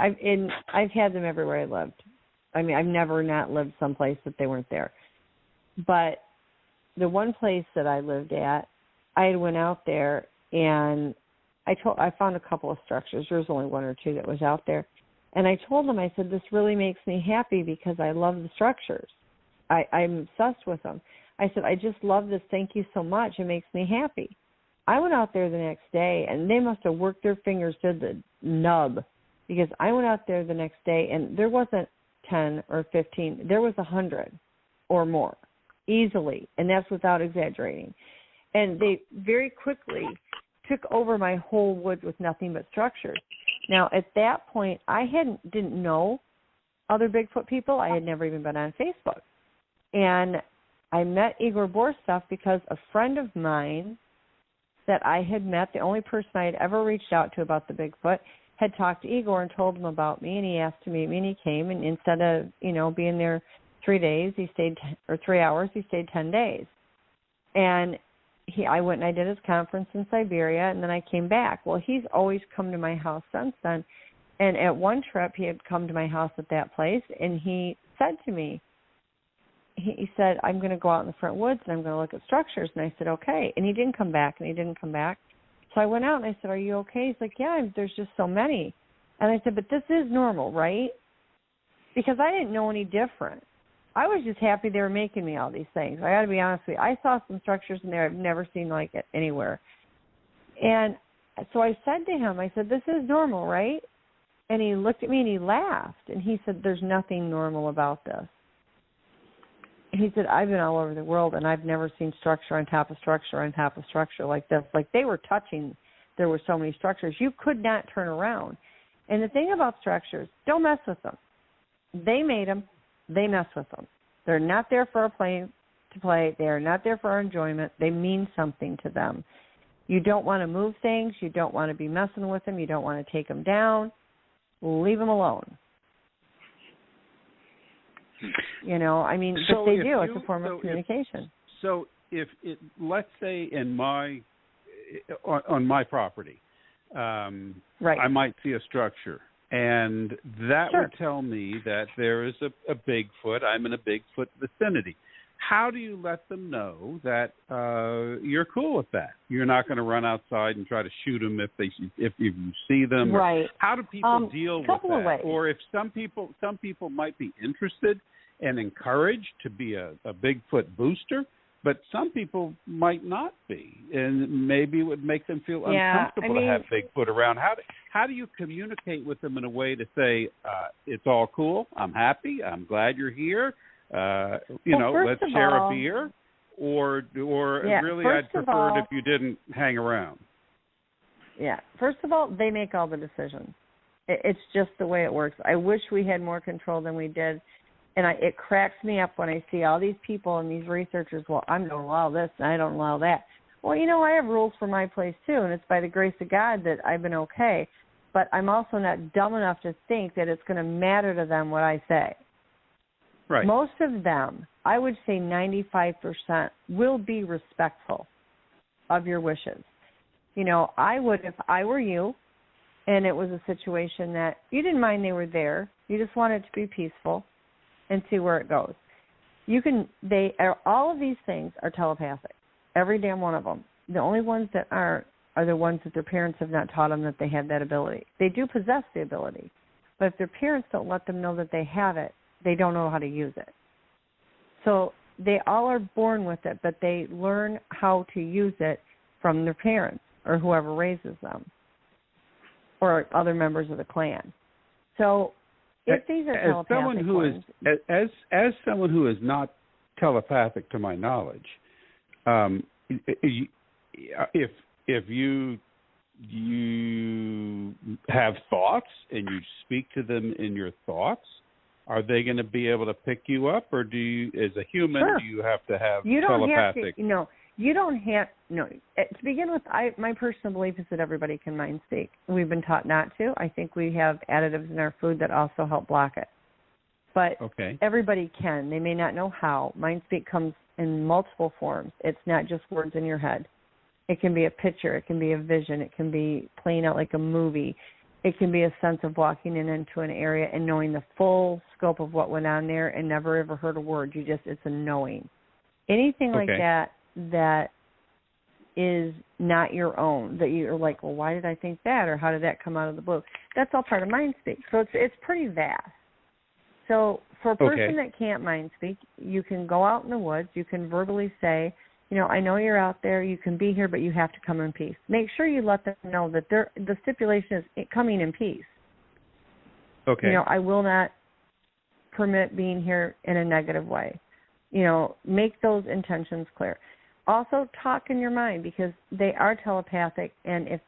I've had them everywhere I lived. I've never not lived someplace that they weren't there. But the one place that I lived at, I had went out there and I found a couple of structures. There was only one or two that was out there. And I told them, I said, this really makes me happy because I love the structures. I'm obsessed with them. I said, I just love this. Thank you so much. It makes me happy. I went out there the next day, and they must have worked their fingers to the nub, because I went out there the next day, and there wasn't 10 or 15. There was 100 or more. easily, and that's without exaggerating. And they very quickly took over my whole woods with nothing but structures. Now, at that point, I didn't know other Bigfoot people. I had never even been on Facebook. And I met Igor Borstov because a friend of mine that I had met, the only person I had ever reached out to about the Bigfoot, had talked to Igor and told him about me, and he asked to meet me, and he came, and instead of, being there 3 days, he stayed, or 3 hours, he stayed 10 days. And I went and I did his conference in Siberia, and then I came back. Well, he's always come to my house since then, and at one trip, he had come to my house at that place, and he said to me, he said, I'm going to go out in the front woods, and I'm going to look at structures. And I said, okay. And he didn't come back, and he didn't come back. So I went out, and I said, are you okay? He's like, yeah, there's just so many. And I said, but this is normal, right? Because I didn't know any different. I was just happy they were making me all these things. I got to be honest with you. I saw some structures in there I've never seen like it anywhere. And so I said to him, I said, this is normal, right? And he looked at me and he laughed. And he said, there's nothing normal about this. He said, I've been all over the world, and I've never seen structure on top of structure on top of structure like this. Like they were touching, there were so many structures. You could not turn around. And the thing about structures, don't mess with them. They made them. They mess with them. They're not there for our play to play. They are not there for our enjoyment. They mean something to them. You don't want to move things. You don't want to be messing with them. You don't want to take them down. Leave them alone. But they do. It's a form of communication. So if it, let's say on my property, right. I might see a structure, and that Sure. would tell me that there is a Bigfoot. I'm in a Bigfoot vicinity. How do you let them know that you're cool with that? You're not going to run outside and try to shoot them if you see them. Right. How do people deal with couple that? Of ways. Or if some people might be interested and encouraged to be a Bigfoot booster, but some people might not be, and maybe it would make them feel uncomfortable to have Bigfoot around. How do you communicate with them in a way to say, it's all cool, I'm happy, I'm glad you're here, let's share a beer, or really I'd prefer it if you didn't hang around? Yeah, first of all, they make all the decisions. It's just the way it works. I wish we had more control than we did. And it cracks me up when I see all these people and these researchers, well, I'm going to allow this and I don't allow that. Well, I have rules for my place too, and it's by the grace of God that I've been okay. But I'm also not dumb enough to think that it's going to matter to them what I say. Right. Most of them, I would say 95%, will be respectful of your wishes. I would, if I were you, and it was a situation that you didn't mind they were there, you just wanted it to be peaceful, and see where it goes. All of these things are telepathic, every damn one of them. The only ones that aren't are the ones that their parents have not taught them that they have that ability. They do possess the ability, but if their parents don't let them know that they have it, they don't know how to use it. So they all are born with it, but they learn how to use it from their parents or whoever raises them or other members of the clan. So if these are telepathic ones, as someone who is not telepathic to my knowledge, if you have thoughts and you speak to them in your thoughts, are they going to be able to pick you up, or do you, as a human, Sure. do you have to have you don't telepathic? Have to, you don't have, no. To begin with, my personal belief is that everybody can mind speak. We've been taught not to. I think we have additives in our food that also help block it. But Everybody can. They may not know how. Mind speak comes in multiple forms. It's not just words in your head. It can be a picture. It can be a vision. It can be playing out like a movie. It can be a sense of walking into an area and knowing the full scope of what went on there and never ever heard a word. It's a knowing. Anything like that is not your own, that you're like, well, why did I think that, or how did that come out of the blue? That's all part of mind speak. So it's pretty vast. So for a person that can't mind speak, you can go out in the woods, you can verbally say, I know you're out there, you can be here, but you have to come in peace. Make sure you let them know that the stipulation is coming in peace. Okay. I will not permit being here in a negative way. make those intentions clear. Also, talk in your mind, because they are telepathic, and if,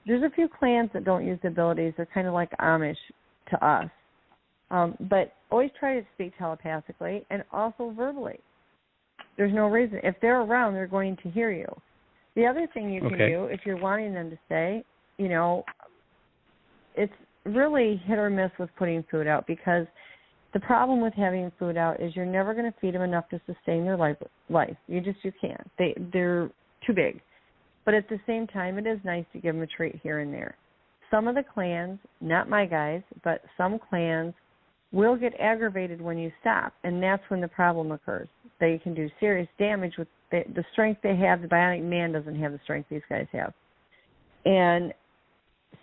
there's a few clans that don't use the abilities. They're kind of like Amish to us. But always try to speak telepathically and also verbally. There's no reason. If they're around, they're going to hear you. The other thing you can do, if you're wanting them to stay, it's really hit or miss with putting food out, because the problem with having food out is you're never going to feed them enough to sustain their life. You can't. They're too big. But at the same time, it is nice to give them a treat here and there. Some of the clans, not my guys, but some clans will get aggravated when you stop, and that's when the problem occurs. They can do serious damage with the strength they have. The bionic man doesn't have the strength these guys have. And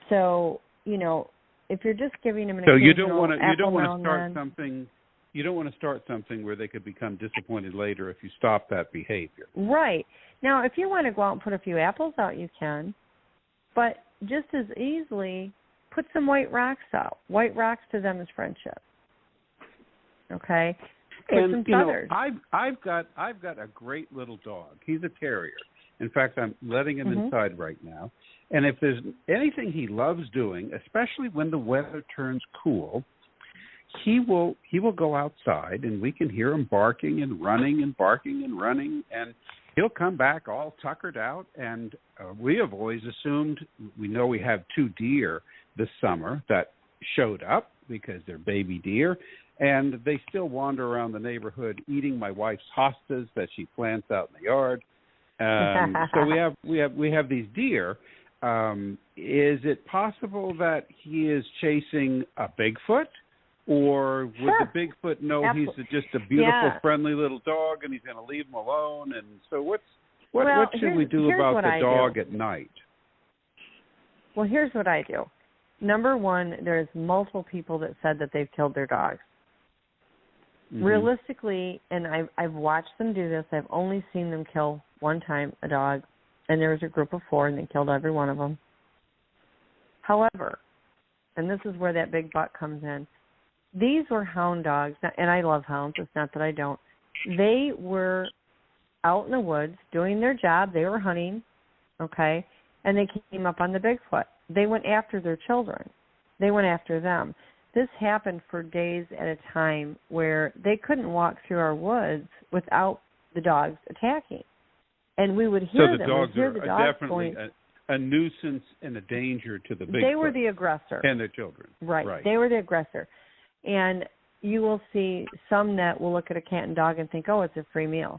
so, if you're just giving them an occasional you don't want to start something where they could become disappointed later if you stop that behavior. Right. Now, if you want to go out and put a few apples out, you can. But just as easily, put some white rocks out. White rocks to them is friendship. Okay? Put some feathers. I've got a great little dog. He's a terrier. In fact, I'm letting him inside right now. And if there's anything he loves doing, especially when the weather turns cool, he will go outside, and we can hear him barking and running and barking and running, and he'll come back all tuckered out. And we have always assumed, we know we have 2 deer this summer that showed up because they're baby deer, and they still wander around the neighborhood eating my wife's hostas that she plants out in the yard. So we have these deer. Is it possible that he is chasing a Bigfoot, or would the Bigfoot know he's just a beautiful, friendly little dog, and he's going to leave him alone? And so what should we do about the dog at night? Well, here's what I do. Number one, there's multiple people that said that they've killed their dogs. Mm-hmm. Realistically, and I've watched them do this, I've only seen them kill one time a dog, and there was a group of 4, and they killed every one of them. However, and this is where that big butt comes in, these were hound dogs, and I love hounds. It's not that I don't. They were out in the woods doing their job. They were hunting, okay, and they came up on the Bigfoot. They went after their children. They went after them. This happened for days at a time where they couldn't walk through our woods without the dogs attacking. And we would hear them. So the dogs are definitely going, a nuisance and a danger to the Bigfoot. They were the aggressor. And their children. Right. They were the aggressor. And you will see some that will look at a cat and dog and think, oh, it's a free meal.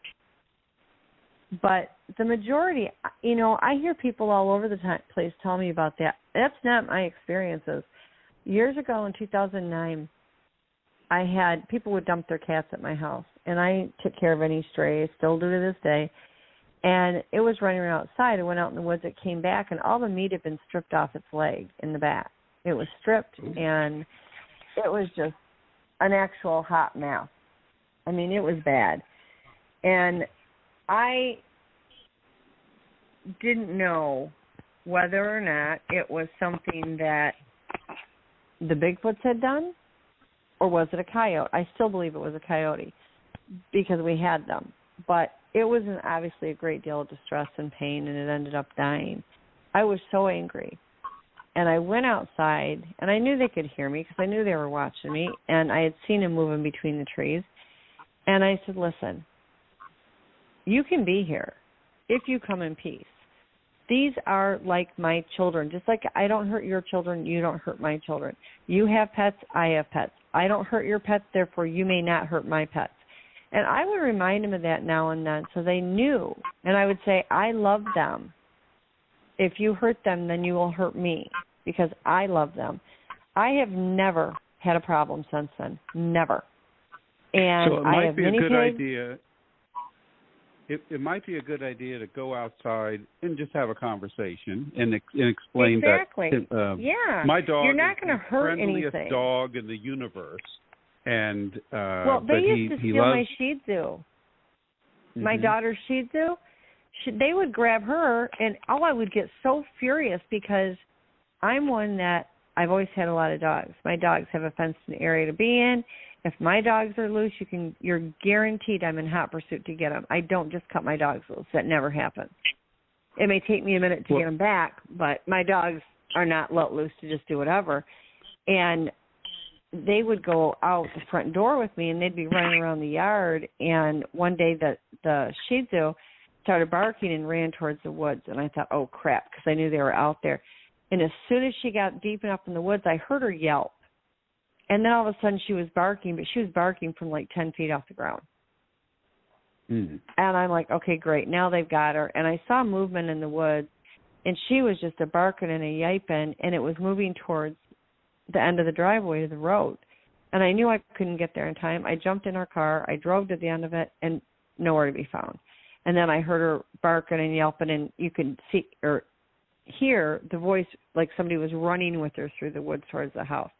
But the majority, I hear people all over the place tell me about that. That's not my experiences. Years ago in 2009, I had people would dump their cats at my house, and I took care of any strays, still do to this day. And it was running around outside. It went out in the woods. It came back, and all the meat had been stripped off its leg in the back. It was stripped, and it was just an actual hot mess. I mean, it was bad. And I didn't know whether or not it was something that the Bigfoots had done, or was it a coyote? I still believe it was a coyote because we had them. But it was obviously a great deal of distress and pain, and it ended up dying. I was so angry. And I went outside, and I knew they could hear me because I knew they were watching me, and I had seen them moving between the trees. And I said, listen, you can be here if you come in peace. These are like my children. Just like I don't hurt your children, you don't hurt my children. You have pets, I have pets. I don't hurt your pets, therefore you may not hurt my pets. And I would remind them of that now and then so they knew. And I would say, I love them. If you hurt them, then you will hurt me because I love them. I have never had a problem since then. Never. And so it I might have be a mini good pigs. idea. It might be a good idea to go outside and just have a conversation and explain exactly. that. Yeah. My dog You're not going to hurt the friendliest anything. dog in the universe. And well, they used to steal my Shih Tzu. Mm-hmm. My daughter's Shih Tzu. They would grab her, and I would get so furious because I'm one that I've always had a lot of dogs. My dogs have a fenced-in area to be in, If my dogs are loose, you're guaranteed I'm in hot pursuit to get them. I don't just cut my dogs loose. That never happens. It may take me a minute to get them back, but my dogs are not let loose to just do whatever. And they would go out the front door with me, and they'd be running around the yard. And one day the Shih Tzu started barking and ran towards the woods. And I thought, oh, crap, because I knew they were out there. And as soon as she got deep enough in the woods, I heard her yelp. And then all of a sudden she was barking, but she was barking from like 10 feet off the ground. And I'm like, okay, great. Now they've got her. And I saw movement in the woods, and she was just a barking and a yiping, and it was moving towards the end of the driveway to the road. And I knew I couldn't get there in time. I jumped in our car. I drove to the end of it, and nowhere to be found. And then I heard her barking and yelping, and you could see or hear the voice like somebody was running with her through the woods towards the house.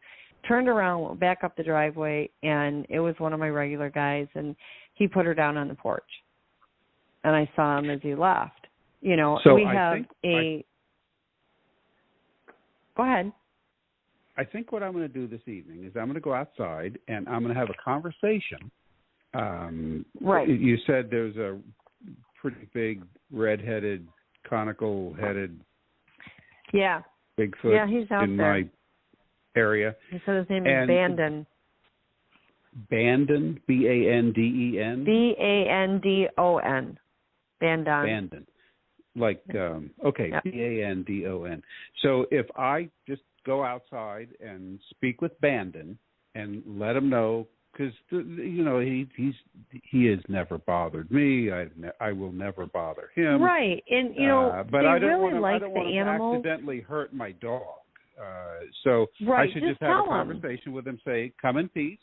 Turned around, went back up the driveway, and it was one of my regular guys, and he put her down on the porch. And I saw him as he left. You know, so we have Go ahead. I think what I'm going to do this evening is I'm going to go outside, and I'm going to have a conversation. Right. You said there's a pretty big red-headed, conical-headed Bigfoot he's out in there. my area. He said his name is Bandon. Bandon? B-A-N-D-E-N? B-A-N-D-O-N. Bandon. Bandon. Like, B-A-N-D-O-N. So if I just go outside and speak with Bandon and let him know, because, you know, he has never bothered me. I will never bother him. Right. And, you know, but they I don't really like want the him animals. to accidentally hurt my dog. So right. I should just have a conversation with him, say, come in peace.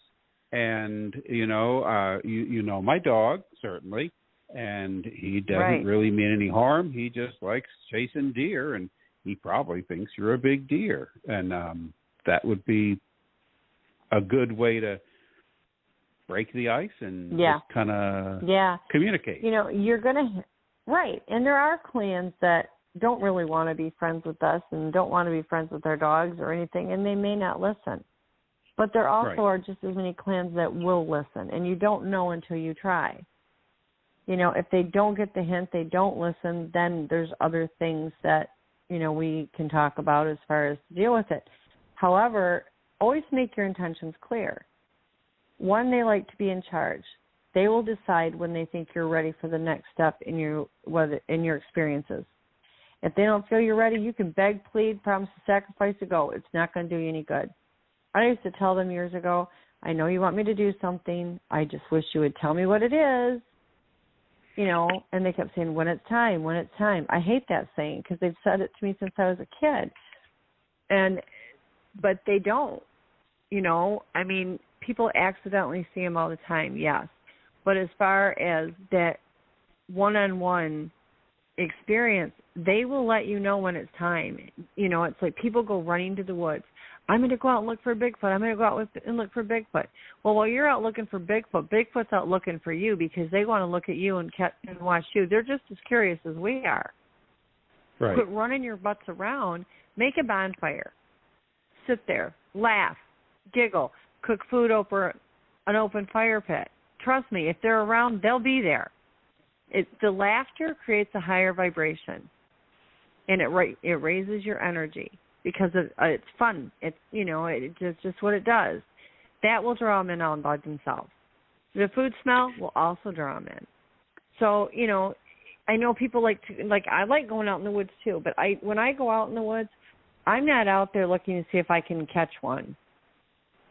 And, you know, you know my dog, certainly. And he doesn't really mean any harm. He just likes chasing deer, and he probably thinks you're a big deer. And that would be a good way to break the ice and just kind of communicate. You know, you're going to, and there are clans that don't really want to be friends with us and don't want to be friends with their dogs or anything, and they may not listen. But there also are just as many clans that will listen, and you don't know until you try. You know, if they don't get the hint, they don't listen, then there's other things that, you know, we can talk about as far as to deal with it. However, always make your intentions clear. One, they like to be in charge. They will decide when they think you're ready for the next step in your experiences. If they don't feel you're ready, you can beg, plead, promise to sacrifice to go. It's not going to do you any good. I used to tell them years ago, I know you want me to do something. I just wish you would tell me what it is. You know, and they kept saying, when it's time, when it's time. I hate that saying because they've said it to me since I was a kid. But they don't. You know, I mean, people accidentally see them all the time, yes. But as far as that one-on-one experience, they will let you know when it's time. You know, it's like people go running to the woods. I'm going to go out and look for Bigfoot. I'm going to go out and look for Bigfoot. Well, while you're out looking for Bigfoot, Bigfoot's out looking for you because they want to look at you and watch you. They're just as curious as we are. Right. Quit running your butts around. Make a bonfire. Sit there. Laugh. Giggle. Cook food over an open fire pit. Trust me, if they're around, they'll be there. The laughter creates a higher vibration, and it raises your energy. Because it's fun. It's, you know, it's just what it does. That will draw them in all by themselves. The food smell will also draw them in. So, you know, I know people I like going out in the woods too, but when I go out in the woods, I'm not out there looking to see if I can catch one.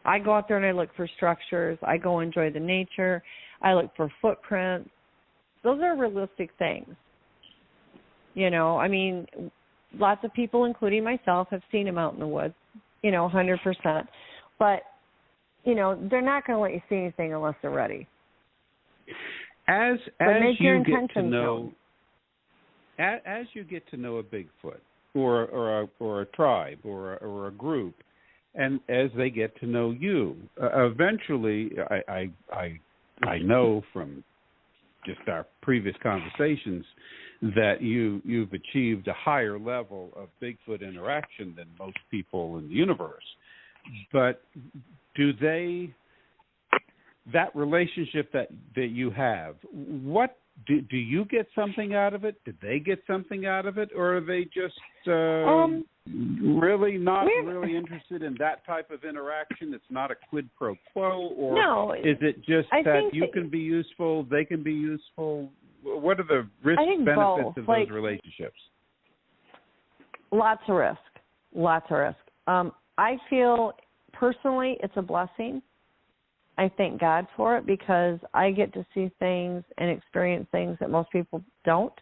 I go out there and I look for structures. I go enjoy the nature. I look for footprints. Those are realistic things. You know, I mean, lots of people, including myself, have seen them out in the woods, you know, 100%. But, you know, they're not going to let you see anything unless they're ready. As you get to know a Bigfoot or a tribe or a group, and as they get to know you, eventually, I know from just our previous conversations that you've achieved a higher level of Bigfoot interaction than most people in the universe. But do they that relationship that you have, what do you get something out of it? Did they get something out of it, or are they just really not really interested in that type of interaction? It's not a quid pro quo, or is it just that you can be useful, they can be useful? What are the risk benefits of those relationships? Lots of risk. I feel personally it's a blessing. I thank God for it because I get to see things and experience things that most people don't.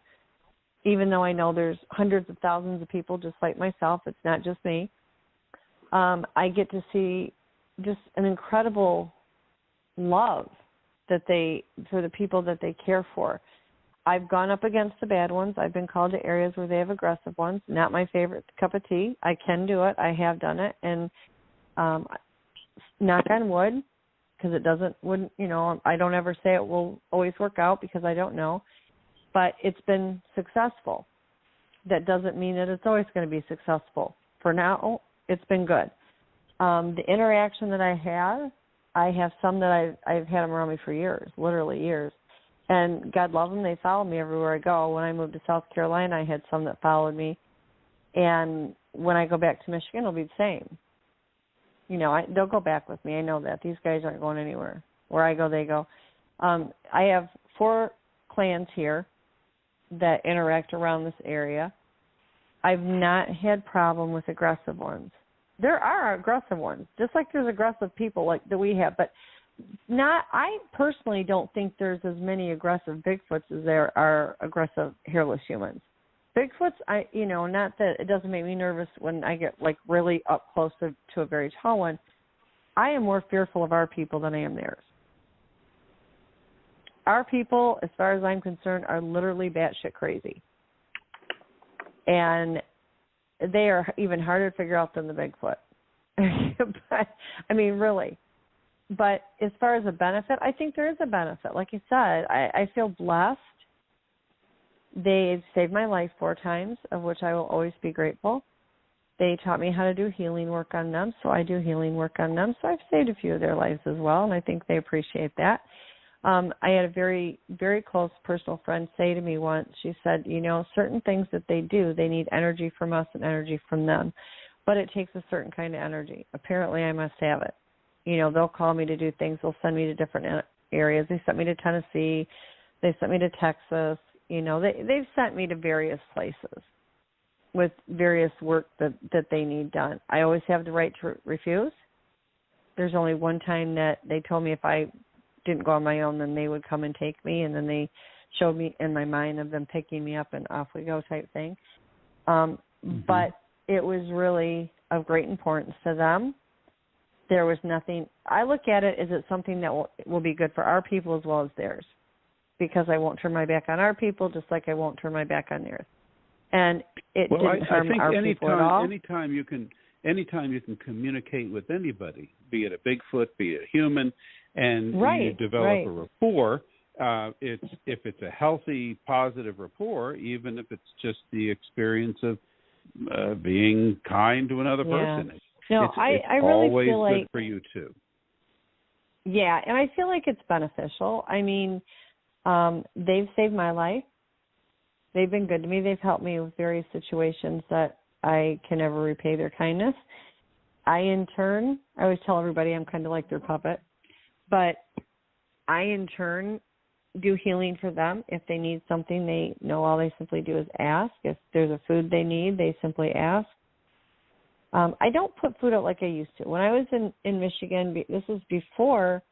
Even though I know there's hundreds of thousands of people just like myself, it's not just me. I get to see just an incredible love for the people that they care for. I've gone up against the bad ones. I've been called to areas where they have aggressive ones. Not my favorite cup of tea. I can do it. I have done it. And knock on wood, because I don't ever say it will always work out because I don't know. But it's been successful. That doesn't mean that it's always going to be successful. For now, it's been good. The interaction that I have some that I've had them around me for years, literally years. And God love them, they follow me everywhere I go. When I moved to South Carolina, I had some that followed me. And when I go back to Michigan, it'll be the same. They'll go back with me. I know that. These guys aren't going anywhere. Where I go, they go. I have 4 clans here that interact around this area. I've not had problem with aggressive ones. There are aggressive ones, just like there's aggressive people like that we have, but I personally don't think there's as many aggressive Bigfoots as there are aggressive hairless humans. Bigfoots, not that it doesn't make me nervous when I get like really up close to a very tall one. I am more fearful of our people than I am theirs. Our people, as far as I'm concerned, are literally batshit crazy. And they are even harder to figure out than the Bigfoot. But, really. But as far as a benefit, I think there is a benefit. Like you said, I feel blessed. They've saved my life 4 times, of which I will always be grateful. They taught me how to do healing work on them, so I do healing work on them. So I've saved a few of their lives as well, and I think they appreciate that. I had a very, very close personal friend say to me once, she said, certain things that they do, they need energy from us and energy from them. But it takes a certain kind of energy. Apparently I must have it. They'll call me to do things. They'll send me to different areas. They sent me to Tennessee. They sent me to Texas. They've sent me to various places with various work that they need done. I always have the right to refuse. There's only one time that they told me if I didn't go on my own, then they would come and take me, and then they showed me in my mind of them picking me up and off we go type thing. But it was really of great importance to them. There was nothing. I look at it as it's something that will be good for our people as well as theirs, because I won't turn my back on our people just like I won't turn my back on theirs. And it didn't harm our people at all. Anytime you can communicate with anybody, be it a Bigfoot, be it a human, and you develop a rapport, if it's a healthy, positive rapport, even if it's just the experience of being kind to another person. It's I really always feel like good for you too. Yeah, and I feel like it's beneficial. They've saved my life. They've been good to me. They've helped me with various situations that I can never repay their kindness. I always tell everybody I'm kind of like their puppet, but I in turn do healing for them. If they need something, they know all they simply do is ask. If there's a food they need, they simply ask. I don't put food out like I used to. When I was in Michigan, this was before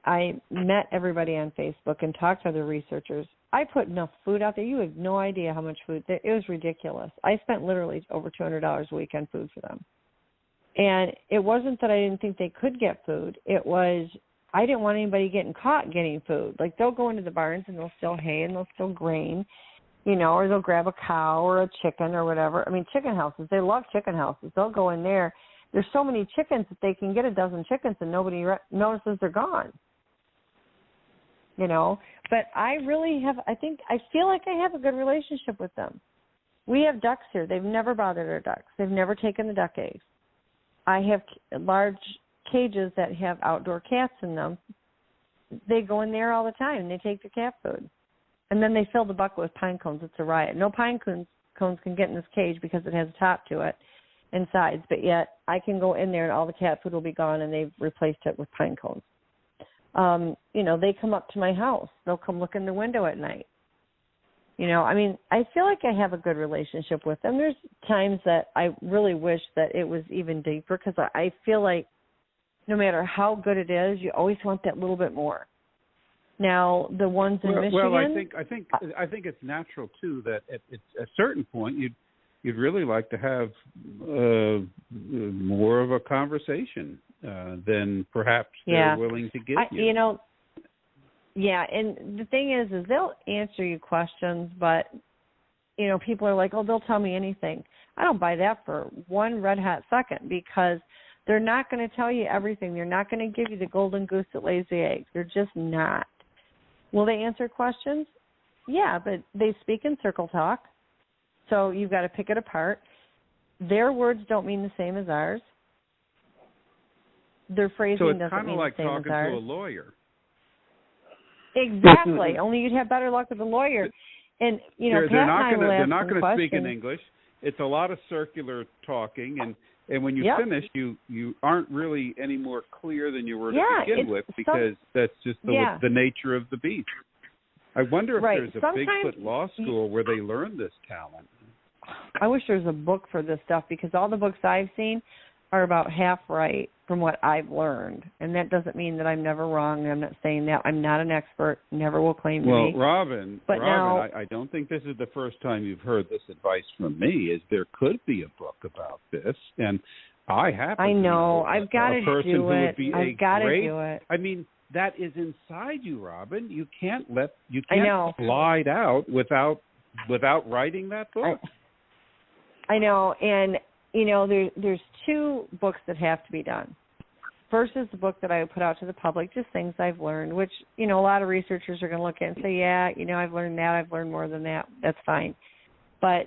I met everybody on Facebook and talked to other researchers. I put enough food out there. You have no idea how much food. It was ridiculous. I spent literally over $200 a week on food for them. And it wasn't that I didn't think they could get food. It was I didn't want anybody getting caught getting food. Like they'll go into the barns and they'll steal hay and they'll steal grain, or they'll grab a cow or a chicken or whatever. Chicken houses, they love chicken houses. They'll go in there. There's so many chickens that they can get a dozen chickens and nobody notices they're gone. But I feel like I have a good relationship with them. We have ducks here. They've never bothered our ducks. They've never taken the duck eggs. I have large cages that have outdoor cats in them they go in there all the time and they take their cat food. And then they fill the bucket with pine cones. It's a riot. No pine cones can get in this cage because it has a top to it and sides. But yet I can go in there and all the cat food will be gone and they've replaced it with pine cones. They come up to my house. They'll come look in the window at night. I feel like I have a good relationship with them. There's times that I really wish that it was even deeper because I feel like no matter how good it is, you always want that little bit more. Now, the ones in Michigan. Well, I think it's natural too that at a certain point you'd really like to have more of a conversation than perhaps they're willing to give you. Yeah, and the thing is they'll answer you questions, but people are like, oh, they'll tell me anything. I don't buy that for one red hot second because they're not going to tell you everything. They're not going to give you the golden goose that lays the eggs. They're just not. Will they answer questions? Yeah, but they speak in circle talk, so you've got to pick it apart. Their words don't mean the same as ours. Their phrasing doesn't mean the same as ours. So it's kind of like talking to a lawyer. Exactly. Only you'd have better luck with a lawyer. And they're not going to speak in English. It's a lot of circular talking, and when you finish, you aren't really any more clear than you were to begin with because that's just the nature of the beast. I wonder if there's a Bigfoot law school where they learn this talent. I wish there was a book for this stuff because all the books I've seen are about half right from what I've learned. And that doesn't mean that I'm never wrong. I'm not saying that. I'm not an expert. Never will claim to be. Well, Robin, I don't think this is the first time you've heard this advice from me, is there could be a book about this. And I happen to know I've got to do it. I've got to do it. I mean, that is inside you, Robin. You can't slide out without writing that book. I know, and there's two books that have to be done. First is the book that I would put out to the public, just things I've learned, which, a lot of researchers are going to look at and say, I've learned that, I've learned more than that. That's fine. But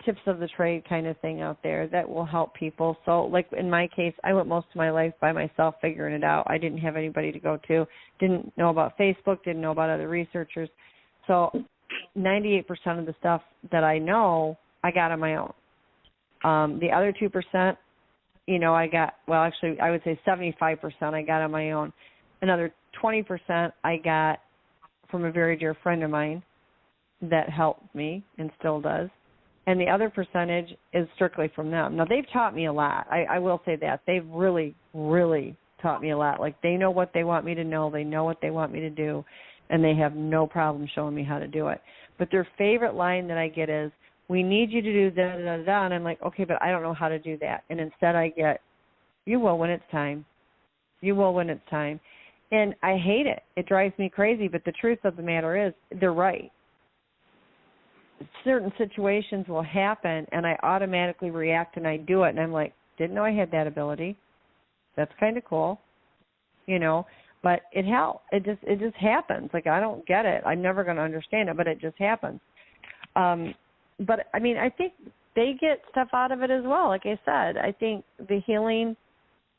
tips of the trade kind of thing out there that will help people. So, like in my case, I went most of my life by myself figuring it out. I didn't have anybody to go to, didn't know about Facebook, didn't know about other researchers. So 98% of the stuff that I know, I got on my own. The other 2%, I got, I would say 75% I got on my own. Another 20% I got from a very dear friend of mine that helped me and still does. And the other percentage is strictly from them. Now, they've taught me a lot. I will say that. They've really, really taught me a lot. Like, they know what they want me to know. They know what they want me to do. And they have no problem showing me how to do it. But their favorite line that I get is, we need you to do da-da-da-da, and I'm like, okay, but I don't know how to do that. And instead I get, you will when it's time. You will when it's time. And I hate it. It drives me crazy, but the truth of the matter is they're right. Certain situations will happen, and I automatically react, and I do it, and I'm like, didn't know I had that ability. That's kind of cool, but it helps. It just happens. Like, I don't get it. I'm never going to understand it, but it just happens. But, I think they get stuff out of it as well. Like I said, I think the healing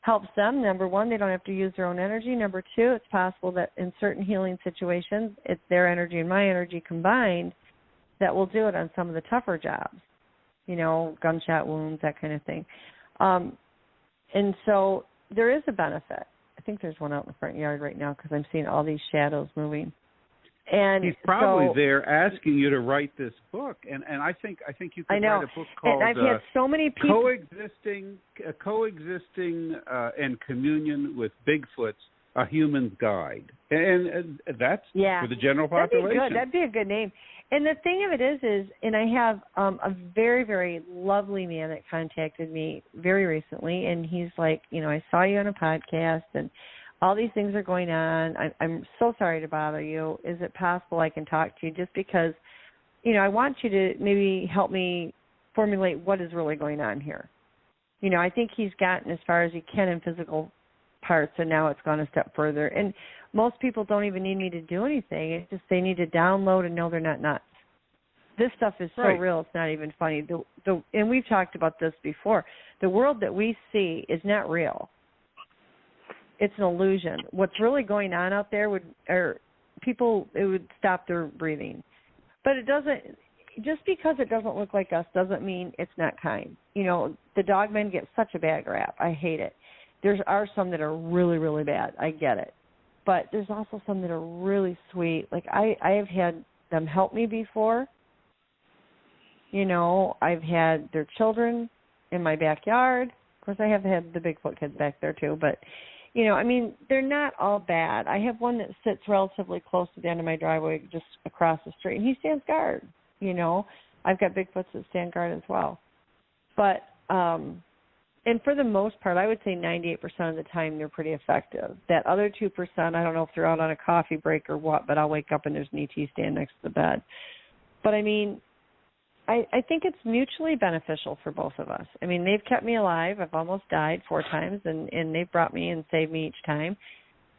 helps them. Number one, they don't have to use their own energy. Number two, it's possible that in certain healing situations, it's their energy and my energy combined that will do it on some of the tougher jobs, gunshot wounds, that kind of thing. And so there is a benefit. I think there's one out in the front yard right now because I'm seeing all these shadows moving. And he's probably there asking you to write this book, and I think you could write a book called and I've had so many people coexisting and communion with Bigfoots, a human's guide, and that's for the general population. That'd be a good name. And the thing of it is, and I have a very, very lovely man that contacted me very recently, and he's like, I saw you on a podcast, and all these things are going on. I'm so sorry to bother you. Is it possible I can talk to you? Just because, I want you to maybe help me formulate what is really going on here. I think he's gotten as far as he can in physical parts, and now it's gone a step further. And most people don't even need me to do anything. It's just they need to download and know they're not nuts. This stuff is so real, it's not even funny. And we've talked about this before. The world that we see is not real. it's an illusion. What's really going on out there would stop their breathing. But it doesn't, just because it doesn't look like us doesn't mean it's not kind. You know, the dogmen get such a bad rap. I hate it. There are some that are really, really bad. I get it. But there's also some that are really sweet. Like, I have had them help me before. You know, I've had their children in my backyard. Of course, I have had the Bigfoot kids back there, too. But, you know, I mean, they're not all bad. I have one that sits relatively close to the end of my driveway, just across the street, and he stands guard, you know. I've got Bigfoots that stand guard as well. But, and for the most part, I would say 98% of the time they're pretty effective. That other 2%, I don't know if they're out on a coffee break or what, but I'll wake up and there's an ET stand next to the bed. But, I mean, I think it's mutually beneficial for both of us. I mean, they've kept me alive. I've almost died 4 times, and they've brought me and saved me each time.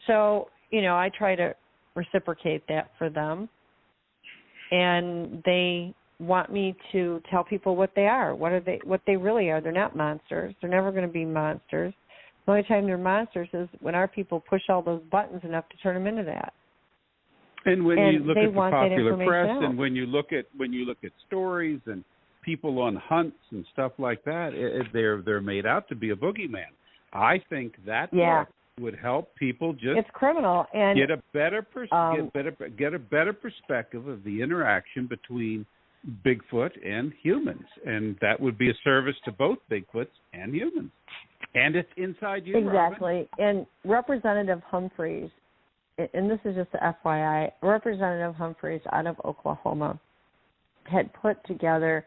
So, you know, I try to reciprocate that for them. And they want me to tell people what they are, what they really are. They're not monsters. They're never going to be monsters. The only time they're monsters is when our people push all those buttons enough to turn them into that. And when you look at the popular press, out. and when you look at stories and people on hunts and stuff like that, they're made out to be a boogeyman. I think that would help people just it's criminal and get a better perspective of the interaction between Bigfoot and humans, and that would be a service to both Bigfoots and humans. And it's inside you, exactly. Robin. And Representative Humphreys, and this is just the FYI, Representative Humphreys out of Oklahoma had put together,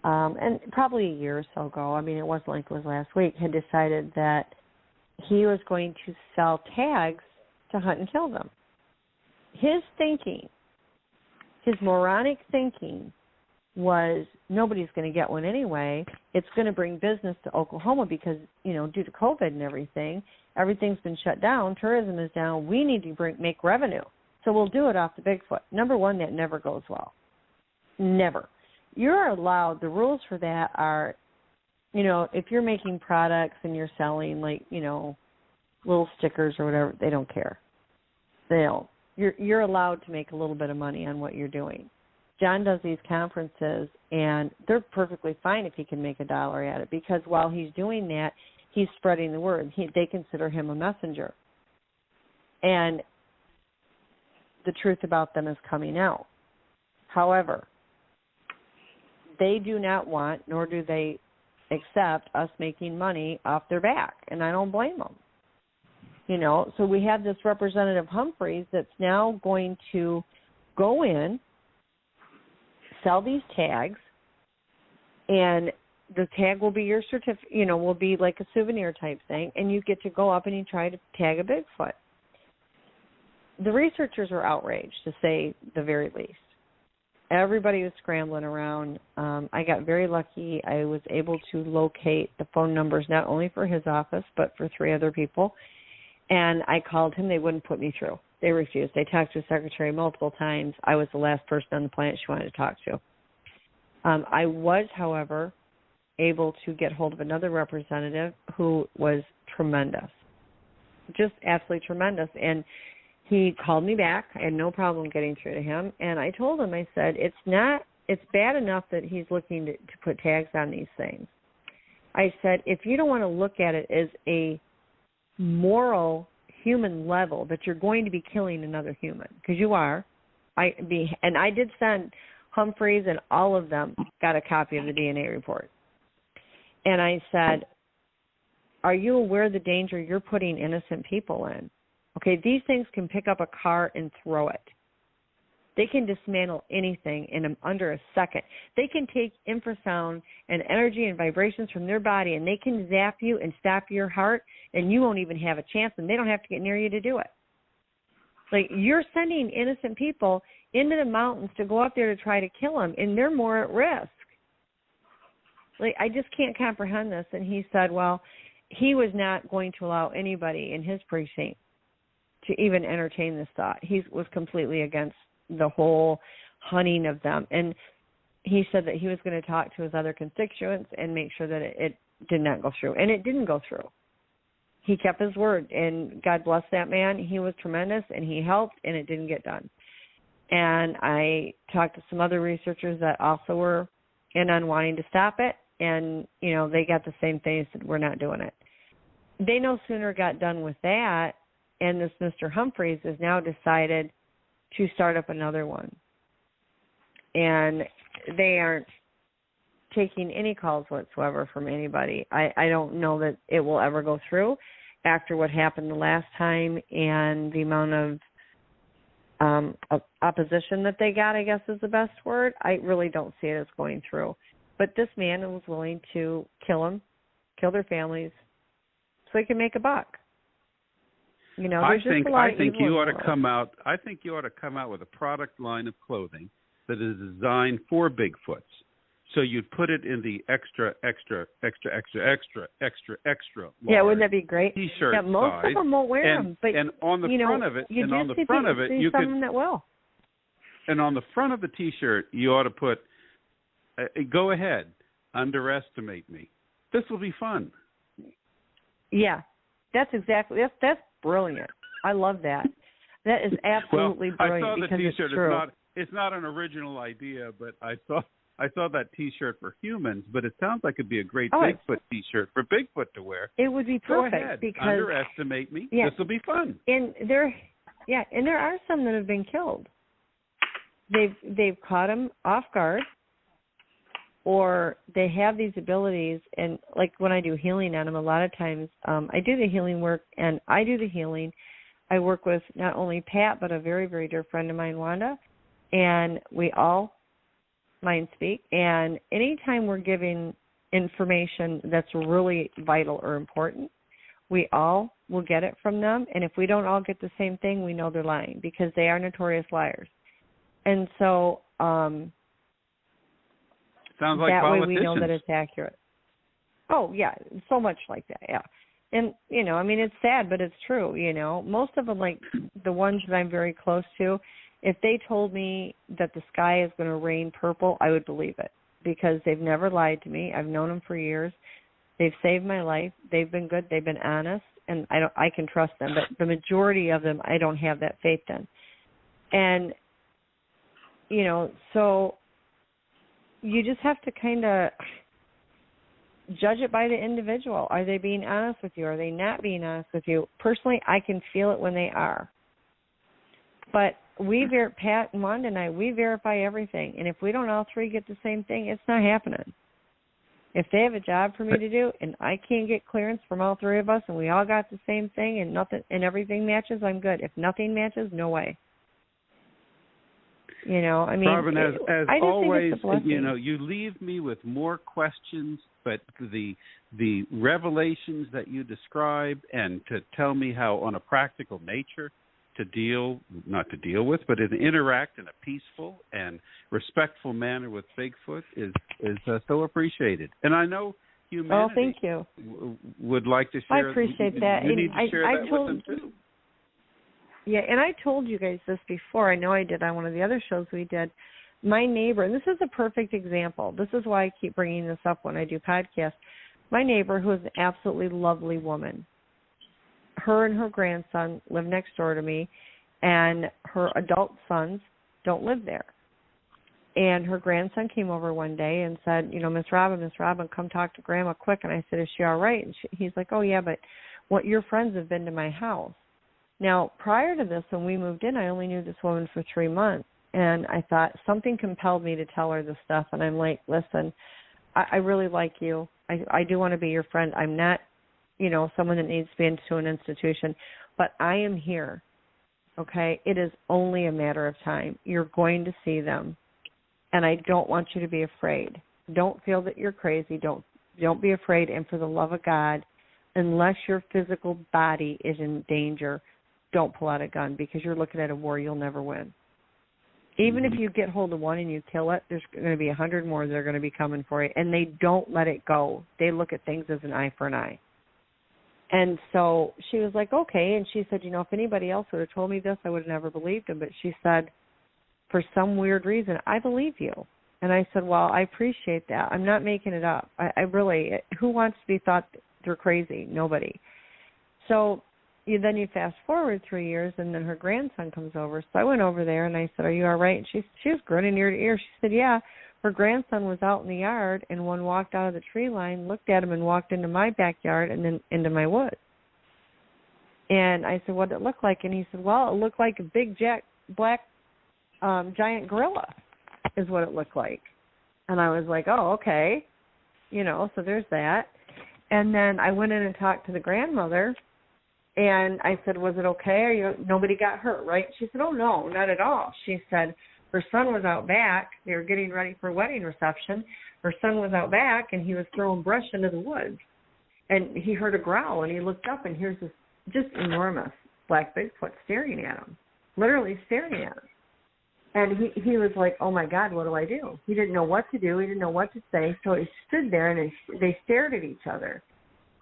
and probably a year or so ago, I mean, it wasn't like it was last week, had decided that he was going to sell tags to hunt and kill them. His thinking, his moronic thinking was nobody's going to get one anyway. It's going to bring business to Oklahoma because, you know, due to COVID and everything, everything's been shut down. Tourism is down. We need to make revenue. So we'll do it off the Bigfoot. Number one, that never goes well. Never. You're allowed, the rules for that are, you know, if you're making products and you're selling, like, you know, little stickers or whatever, they don't care. They don't. You're allowed to make a little bit of money on what you're doing. John does these conferences, and they're perfectly fine if he can make $1 at it, because while he's doing that, he's spreading the word. They consider him a messenger. And the truth about them is coming out. However, they do not want, nor do they accept us making money off their back, and I don't blame them. You know, so we have this Representative Humphreys that's now going to go in, sell these tags, and the tag will be your certificate, you know, will be like a souvenir type thing, and you get to go up and you try to tag a Bigfoot. The researchers are outraged, to say the very least. Everybody was scrambling around. I got very lucky. I was able to locate the phone numbers not only for his office, but for 3 other people. And I called him. They wouldn't put me through. They refused. They talked to the secretary multiple times. I was the last person on the planet she wanted to talk to. I was, however, able to get hold of another representative who was tremendous, just absolutely tremendous. And he called me back. I had no problem getting through to him. And I told him, I said, it's bad enough that he's looking to put tags on these things. I said, if you don't want to look at it as a moral human level that you're going to be killing another human, because you are. I did send Humphreys, and all of them got a copy of the DNA report. And I said, are you aware of the danger you're putting innocent people in? Okay, these things can pick up a car and throw it. They can dismantle anything in under a second. They can take infrasound and energy and vibrations from their body, and they can zap you and stop your heart, and you won't even have a chance, and they don't have to get near you to do it. Like, you're sending innocent people into the mountains to go up there to try to kill them, and they're more at risk. Like, I just can't comprehend this. And he said, well, he was not going to allow anybody in his precinct to even entertain this thought. He was completely against the whole hunting of them. And he said that he was going to talk to his other constituents and make sure that it did not go through. And it didn't go through. he kept his word, and God bless that man. He was tremendous, and he helped, and it didn't get done. And I talked to some other researchers that also were in on wanting to stop it, and, you know, they got the same thing. They said, we're not doing it. They no sooner got done with that, and this Mr. Humphreys has now decided to start up another one. And they aren't taking any calls whatsoever from anybody. I don't know that it will ever go through after what happened the last time and the amount of opposition that they got, I guess is the best word. I really don't see it as going through. But this man was willing to kill them, kill their families, so he can make a buck. You know, I think you ought to come out. I think you ought to come out with a product line of clothing that is designed for Bigfoots. So you'd put it in the extra large. Yeah, wouldn't that be great? T-shirt yeah, most size. of them won't wear them, but and on the front of it, you could. That will. And on the front of the T-shirt, you ought to put, "Go ahead, underestimate me. This will be fun." Yeah, that's brilliant. I love that. That is absolutely brilliant. I saw the because T-shirt. It's true. It's not an original idea, but I saw that T-shirt for humans, but it sounds like it'd be a great Bigfoot T-shirt for Bigfoot to wear. It would be perfect. Go ahead. Because underestimate me. This will be fun. And there are some that have been killed. They've caught them off guard, or they have these abilities. And like when I do healing on them, a lot of times I do the healing work, and I do the healing. I work with not only Pat, but a very, very dear friend of mine, Wanda, and we all mind speak. And anytime we're giving information that's really vital or important, we all will get it from them. And if we don't all get the same thing, we know they're lying, because they are notorious liars. And so sounds like that politicians. way we know that it's accurate. Oh, yeah, so much like that, yeah. And, you know, I mean, it's sad, but it's true, you know. Most of them, like the ones that I'm very close to, if they told me that the sky is going to rain purple, I would believe it, because they've never lied to me. I've known them for years. They've saved my life. They've been good. They've been honest, and I can trust them. But the majority of them, I don't have that faith in. And, you know, so you just have to kind of judge it by the individual. Are they being honest with you? Are they not being honest with you? Personally, I can feel it when they are. But Pat and Wanda and I, we verify everything. And if we don't all three get the same thing, it's not happening. If they have a job for me to do and I can't get clearance from all three of us and we all got the same thing and nothing and everything matches, I'm good. If nothing matches, no way. You know, I mean, Robin, as I always, think it's a blessing. you know, you leave me with more questions, but the revelations that you describe, and to tell me how on a practical nature not to deal with, but to interact in a peaceful and respectful manner with Bigfoot is so appreciated. And I know humanity thank you. Would like to share. I appreciate that. You need to share that with them too. Yeah, and I told you guys this before. I know I did on one of the other shows we did. My neighbor, and this is a perfect example. This is why I keep bringing this up when I do podcasts. My neighbor, who is an absolutely lovely woman, her and her grandson live next door to me, and her adult sons don't live there. And her grandson came over one day and said, you know, Miss Robin, come talk to Grandma quick. And I said, is she all right? And he's like, oh, yeah, but your friends have been to my house. Now, prior to this, when we moved in, I only knew this woman for 3 months. And I thought something compelled me to tell her this stuff. And I'm like, listen, I really like you. I do want to be your friend. I'm not, you know, someone that needs to be into an institution. But I am here, okay? It is only a matter of time. You're going to see them. And I don't want you to be afraid. Don't feel that you're crazy. Don't be afraid. And for the love of God, unless your physical body is in danger, don't pull out a gun, because you're looking at a war you'll never win. Even if you get hold of one and you kill it, there's going to be 100 more that are going to be coming for you. And they don't let it go. They look at things as an eye for an eye. And so she was like, okay. And she said, you know, if anybody else would have told me this, I would have never believed him. But she said, for some weird reason, I believe you. And I said, well, I appreciate that. I'm not making it up. I really, who wants to be thought they're crazy? Nobody. So then you fast forward 3 years, and then her grandson comes over. So I went over there, and I said, "Are you all right?" And she was grinning ear to ear. She said, "Yeah." Her grandson was out in the yard, and one walked out of the tree line, looked at him, and walked into my backyard and then into my woods. And I said, "What did it look like?" And he said, "Well, it looked like a big black giant gorilla is what it looked like." And I was like, "Oh, okay." So there's that. And then I went in and talked to the grandmother, and I said, "Was it okay? Nobody got hurt, right?" She said, "Oh, no, not at all." She said her son was out back. They were getting ready for a wedding reception. Her son was out back, and he was throwing brush into the woods. And he heard a growl, and he looked up, and here's this just enormous black Bigfoot staring at him, literally staring at him. And he was like, "Oh, my God, what do I do?" He didn't know what to do. He didn't know what to say. So he stood there, and they stared at each other.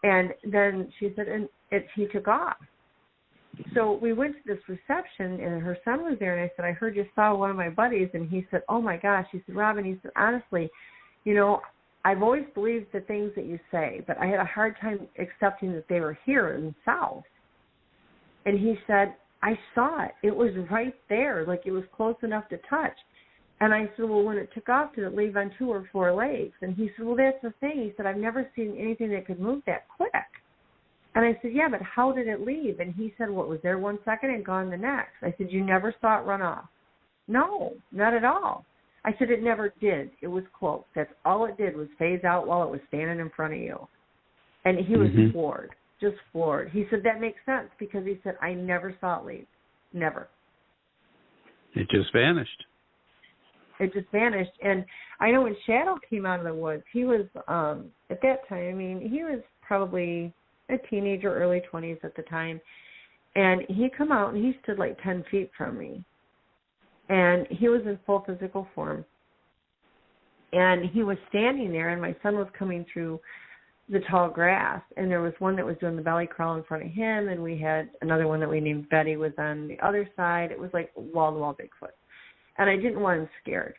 And then she said, he took off. So we went to this reception, and her son was there, and I said, "I heard you saw one of my buddies." And he said, "Oh, my gosh." He said, "Robin," he said, "honestly, I've always believed the things that you say, but I had a hard time accepting that they were here in the South." And he said, "I saw it. It was right there, like it was close enough to touch." And I said, "Well, when it took off, did it leave on 2 or 4 legs?" And he said, "Well, that's the thing." He said, "I've never seen anything that could move that quick." And I said, "Yeah, but how did it leave?" And he said, "Well, it was there 1 second and gone the next." I said, "You never saw it run off?" "No, not at all." I said, "It never did. It was cloaked. That's all it did was phase out while it was standing in front of you." And he was floored, just floored. He said, "That makes sense," because he said, "I never saw it leave. Never." It just vanished. It just vanished. And I know when Shadow came out of the woods, he was, at that time, he was probably a teenager, early 20s at the time. And he come out, and he stood like 10 feet from me. And he was in full physical form. And he was standing there, and my son was coming through the tall grass. And there was one that was doing the belly crawl in front of him, and we had another one that we named Betty was on the other side. It was like wall-to-wall Bigfoot. And I didn't want him scared.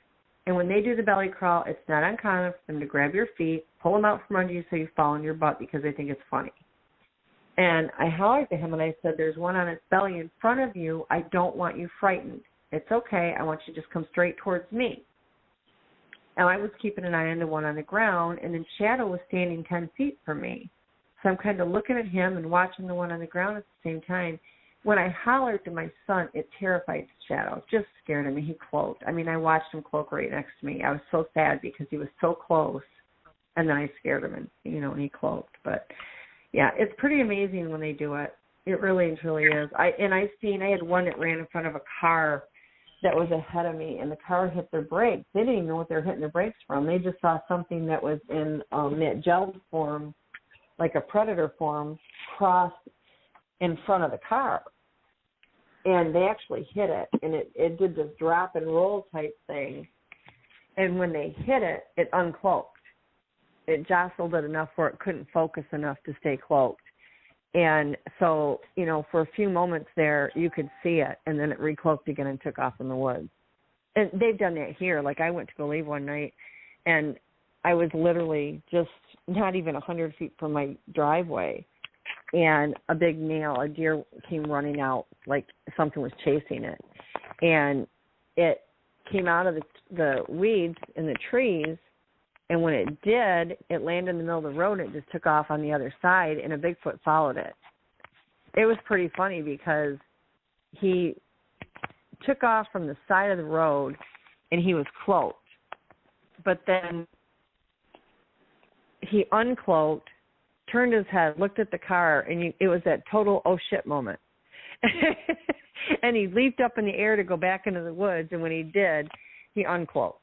And when they do the belly crawl, it's not uncommon for them to grab your feet, pull them out from under you so you fall on your butt because they think it's funny. And I hollered to him, and I said, "There's one on its belly in front of you. I don't want you frightened. It's okay. I want you to just come straight towards me." And I was keeping an eye on the one on the ground, and then Shadow was standing 10 feet from me. So I'm kind of looking at him and watching the one on the ground at the same time. When I hollered to my son, it terrified Shadow. It just scared him, and he cloaked. I watched him cloak right next to me. I was so sad because he was so close, and then I scared him, and he cloaked. But, yeah, it's pretty amazing when they do it. It really and truly is. I had one that ran in front of a car that was ahead of me, and the car hit their brakes. They didn't even know what they were hitting their brakes from. They just saw something that was in that gel form, like a predator form, cross in front of the car. And they actually hit it, and it did this drop and roll type thing. And when they hit it, it uncloaked. It jostled it enough where it couldn't focus enough to stay cloaked. And so, for a few moments there, you could see it, and then it recloaked again and took off in the woods. And they've done that here. Like, I went to go leave one night, and I was literally just not even 100 feet from my driveway, and a big male, a deer, came running out like something was chasing it. And it came out of the weeds in the trees, and when it did, it landed in the middle of the road, and it just took off on the other side, and a Bigfoot followed it. It was pretty funny because he took off from the side of the road, and he was cloaked. But then he uncloaked, turned his head, looked at the car, and it was that total oh shit moment. And he leaped up in the air to go back into the woods, and when he did, he uncloaked.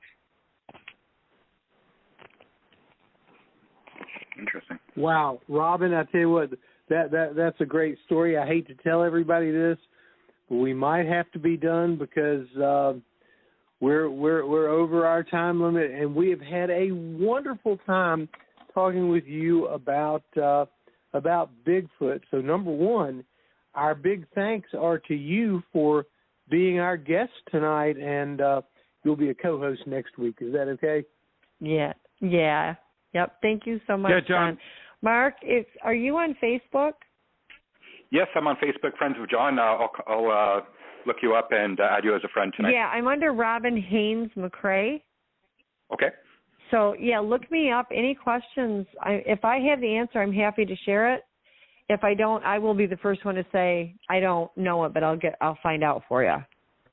Interesting. Wow, Robin, I tell you what, that's a great story. I hate to tell everybody this, but we might have to be done because we're over our time limit, and we have had a wonderful time talking with you about Bigfoot. So number one, our big thanks are to you for being our guest tonight, and you'll be a co-host next week. Is that okay? Yeah. Yep. Thank you so much, yeah, John. Mark, are you on Facebook? Yes, I'm on Facebook, Friends of John. I'll look you up and add you as a friend tonight. Yeah, I'm under Robin Haynes McCray. Okay. So, yeah, look me up. Any questions? If I have the answer, I'm happy to share it. If I don't, I will be the first one to say I don't know it, but I'll find out for you.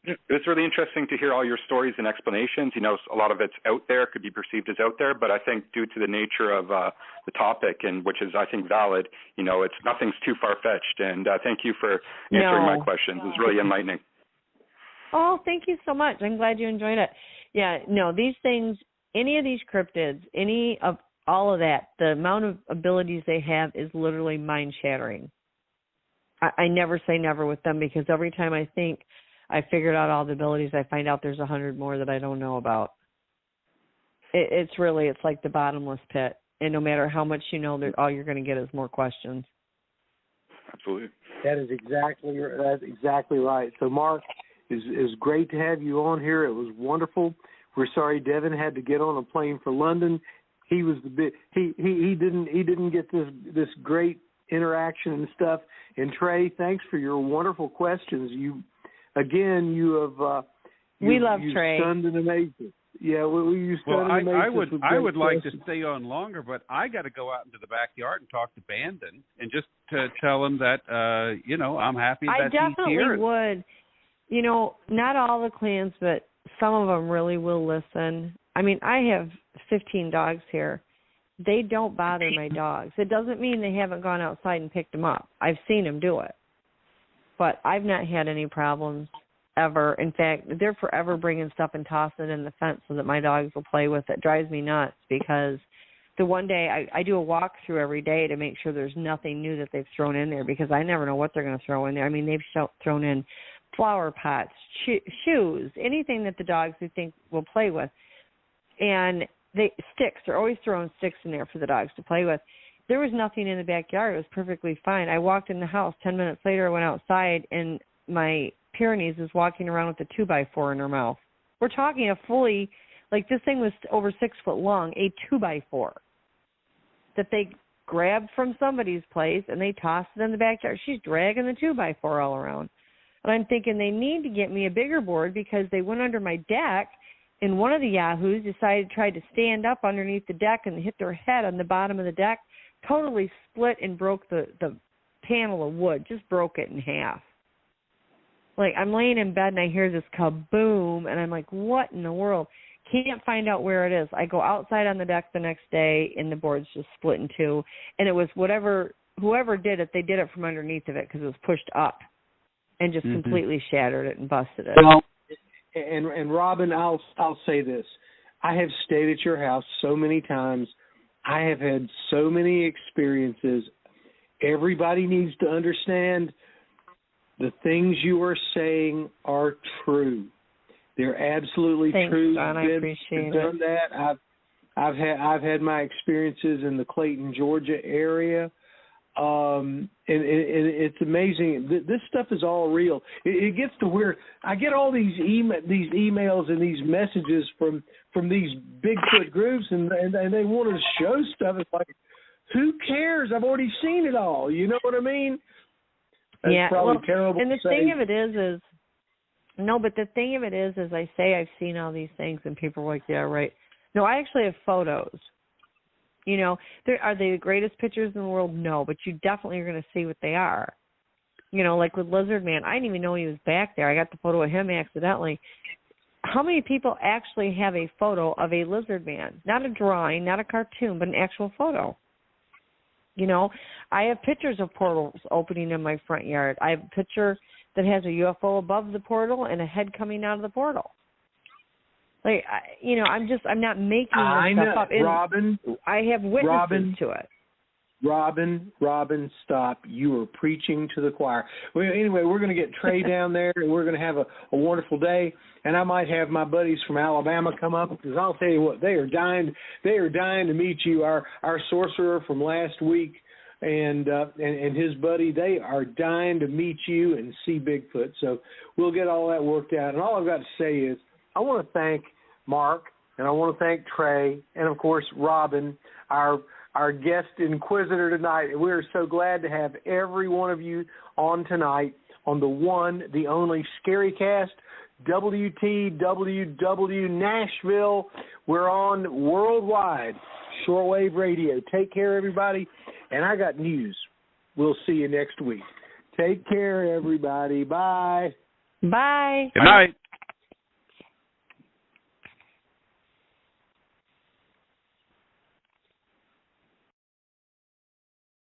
It was really interesting to hear all your stories and explanations. You know, a lot of it's out there, could be perceived as out there, but I think due to the nature of the topic, and which is, I think, valid, you know, nothing's too far-fetched. And thank you for answering my questions. It was really enlightening. Oh, thank you so much. I'm glad you enjoyed it. Yeah, no, these things, any of these cryptids, any of all of that, the amount of abilities they have is literally mind-shattering. I never say never with them, because every time I think I figured out all the abilities, I find out there's 100 more that I don't know about. It's like the bottomless pit. And no matter how much you know, all you're going to get is more questions. Absolutely. That's exactly right. So, Mark, it's great to have you on here. It was wonderful. We're sorry Devin had to get on a plane for London. He was he didn't get this great interaction and stuff. And Trey, thanks for your wonderful questions. You have we love you Trey. Stunned and amazing. Yeah, you stunned and amazing. I would like to stay on longer, but I got to go out into the backyard and talk to Bandon and just to tell him that I'm happy that he's here. I definitely would. You know, not all the clans, but some of them really will listen. I mean, I have 15 dogs here. They don't bother my dogs. It doesn't mean they haven't gone outside and picked them up. I've seen them do it. But I've not had any problems ever. In fact, they're forever bringing stuff and tossing it in the fence so that my dogs will play with it. It drives me nuts, because the one day I do a walkthrough every day to make sure there's nothing new that they've thrown in there, because I never know what they're going to throw in there. I mean, they've thrown in flower pots, shoes, anything that the dogs we think will play with. And sticks. They're always throwing sticks in there for the dogs to play with. There was nothing in the backyard. It was perfectly fine. I walked in the house. 10 minutes later, I went outside, and my Pyrenees is walking around with a 2x4 in her mouth. We're talking a fully, this thing was over 6 foot long, a 2x4 that they grabbed from somebody's place, and they tossed it in the backyard. She's dragging the 2x4 all around. And I'm thinking they need to get me a bigger board, because they went under my deck, and one of the yahoos tried to stand up underneath the deck and hit their head on the bottom of the deck, totally split and broke the panel of wood, just broke it in half. I'm laying in bed and I hear this kaboom, and I'm like, what in the world? Can't find out where it is. I go outside on the deck the next day, and the board's just split in two. And it was whoever did it, they did it from underneath of it, because it was pushed up and just completely shattered it and busted it. Well, and Robin, I'll say this. I have stayed at your house so many times. I have had so many experiences. Everybody needs to understand the things you are saying are true. They're absolutely true. Thanks, John. I appreciate done it. That. I've had my experiences in the Clayton, Georgia area. And it's amazing. This stuff is all real. It gets to where I get all these emails and these messages from these Bigfoot groups, and they want to show stuff. It's like, who cares? I've already seen it all. You know what I mean? That's probably terrible. And the to say. thing of it is but the thing of it is I say I've seen all these things, and people are like, yeah, right. No, I actually have photos. You know, are they the greatest pictures in the world? No, but you definitely are going to see what they are. You know, like with Lizard Man, I didn't even know he was back there. I got the photo of him accidentally. How many people actually have a photo of a Lizard Man? Not a drawing, not a cartoon, but an actual photo. You know, I have pictures of portals opening in my front yard. I have a picture that has a UFO above the portal and a head coming out of the portal. Like, I'm not making this stuff up. Robin, I have witnesses to it. Robin, stop. You are preaching to the choir. Well, anyway, we're going to get Trey down there, and we're going to have a wonderful day. And I might have my buddies from Alabama come up, because I'll tell you what, they are dying to meet you. Our sorcerer from last week and his buddy, they are dying to meet you and see Bigfoot. So we'll get all that worked out. And all I've got to say is, I want to thank Mark, and I want to thank Trey, and of course Robin, our our guest inquisitor tonight. We're so glad to have every one of you on tonight on the one, the only ScaryCast, WTWW Nashville. We're on worldwide shortwave radio. Take care, everybody. And I got news. We'll see you next week. Take care, everybody. Bye. Bye. Good night.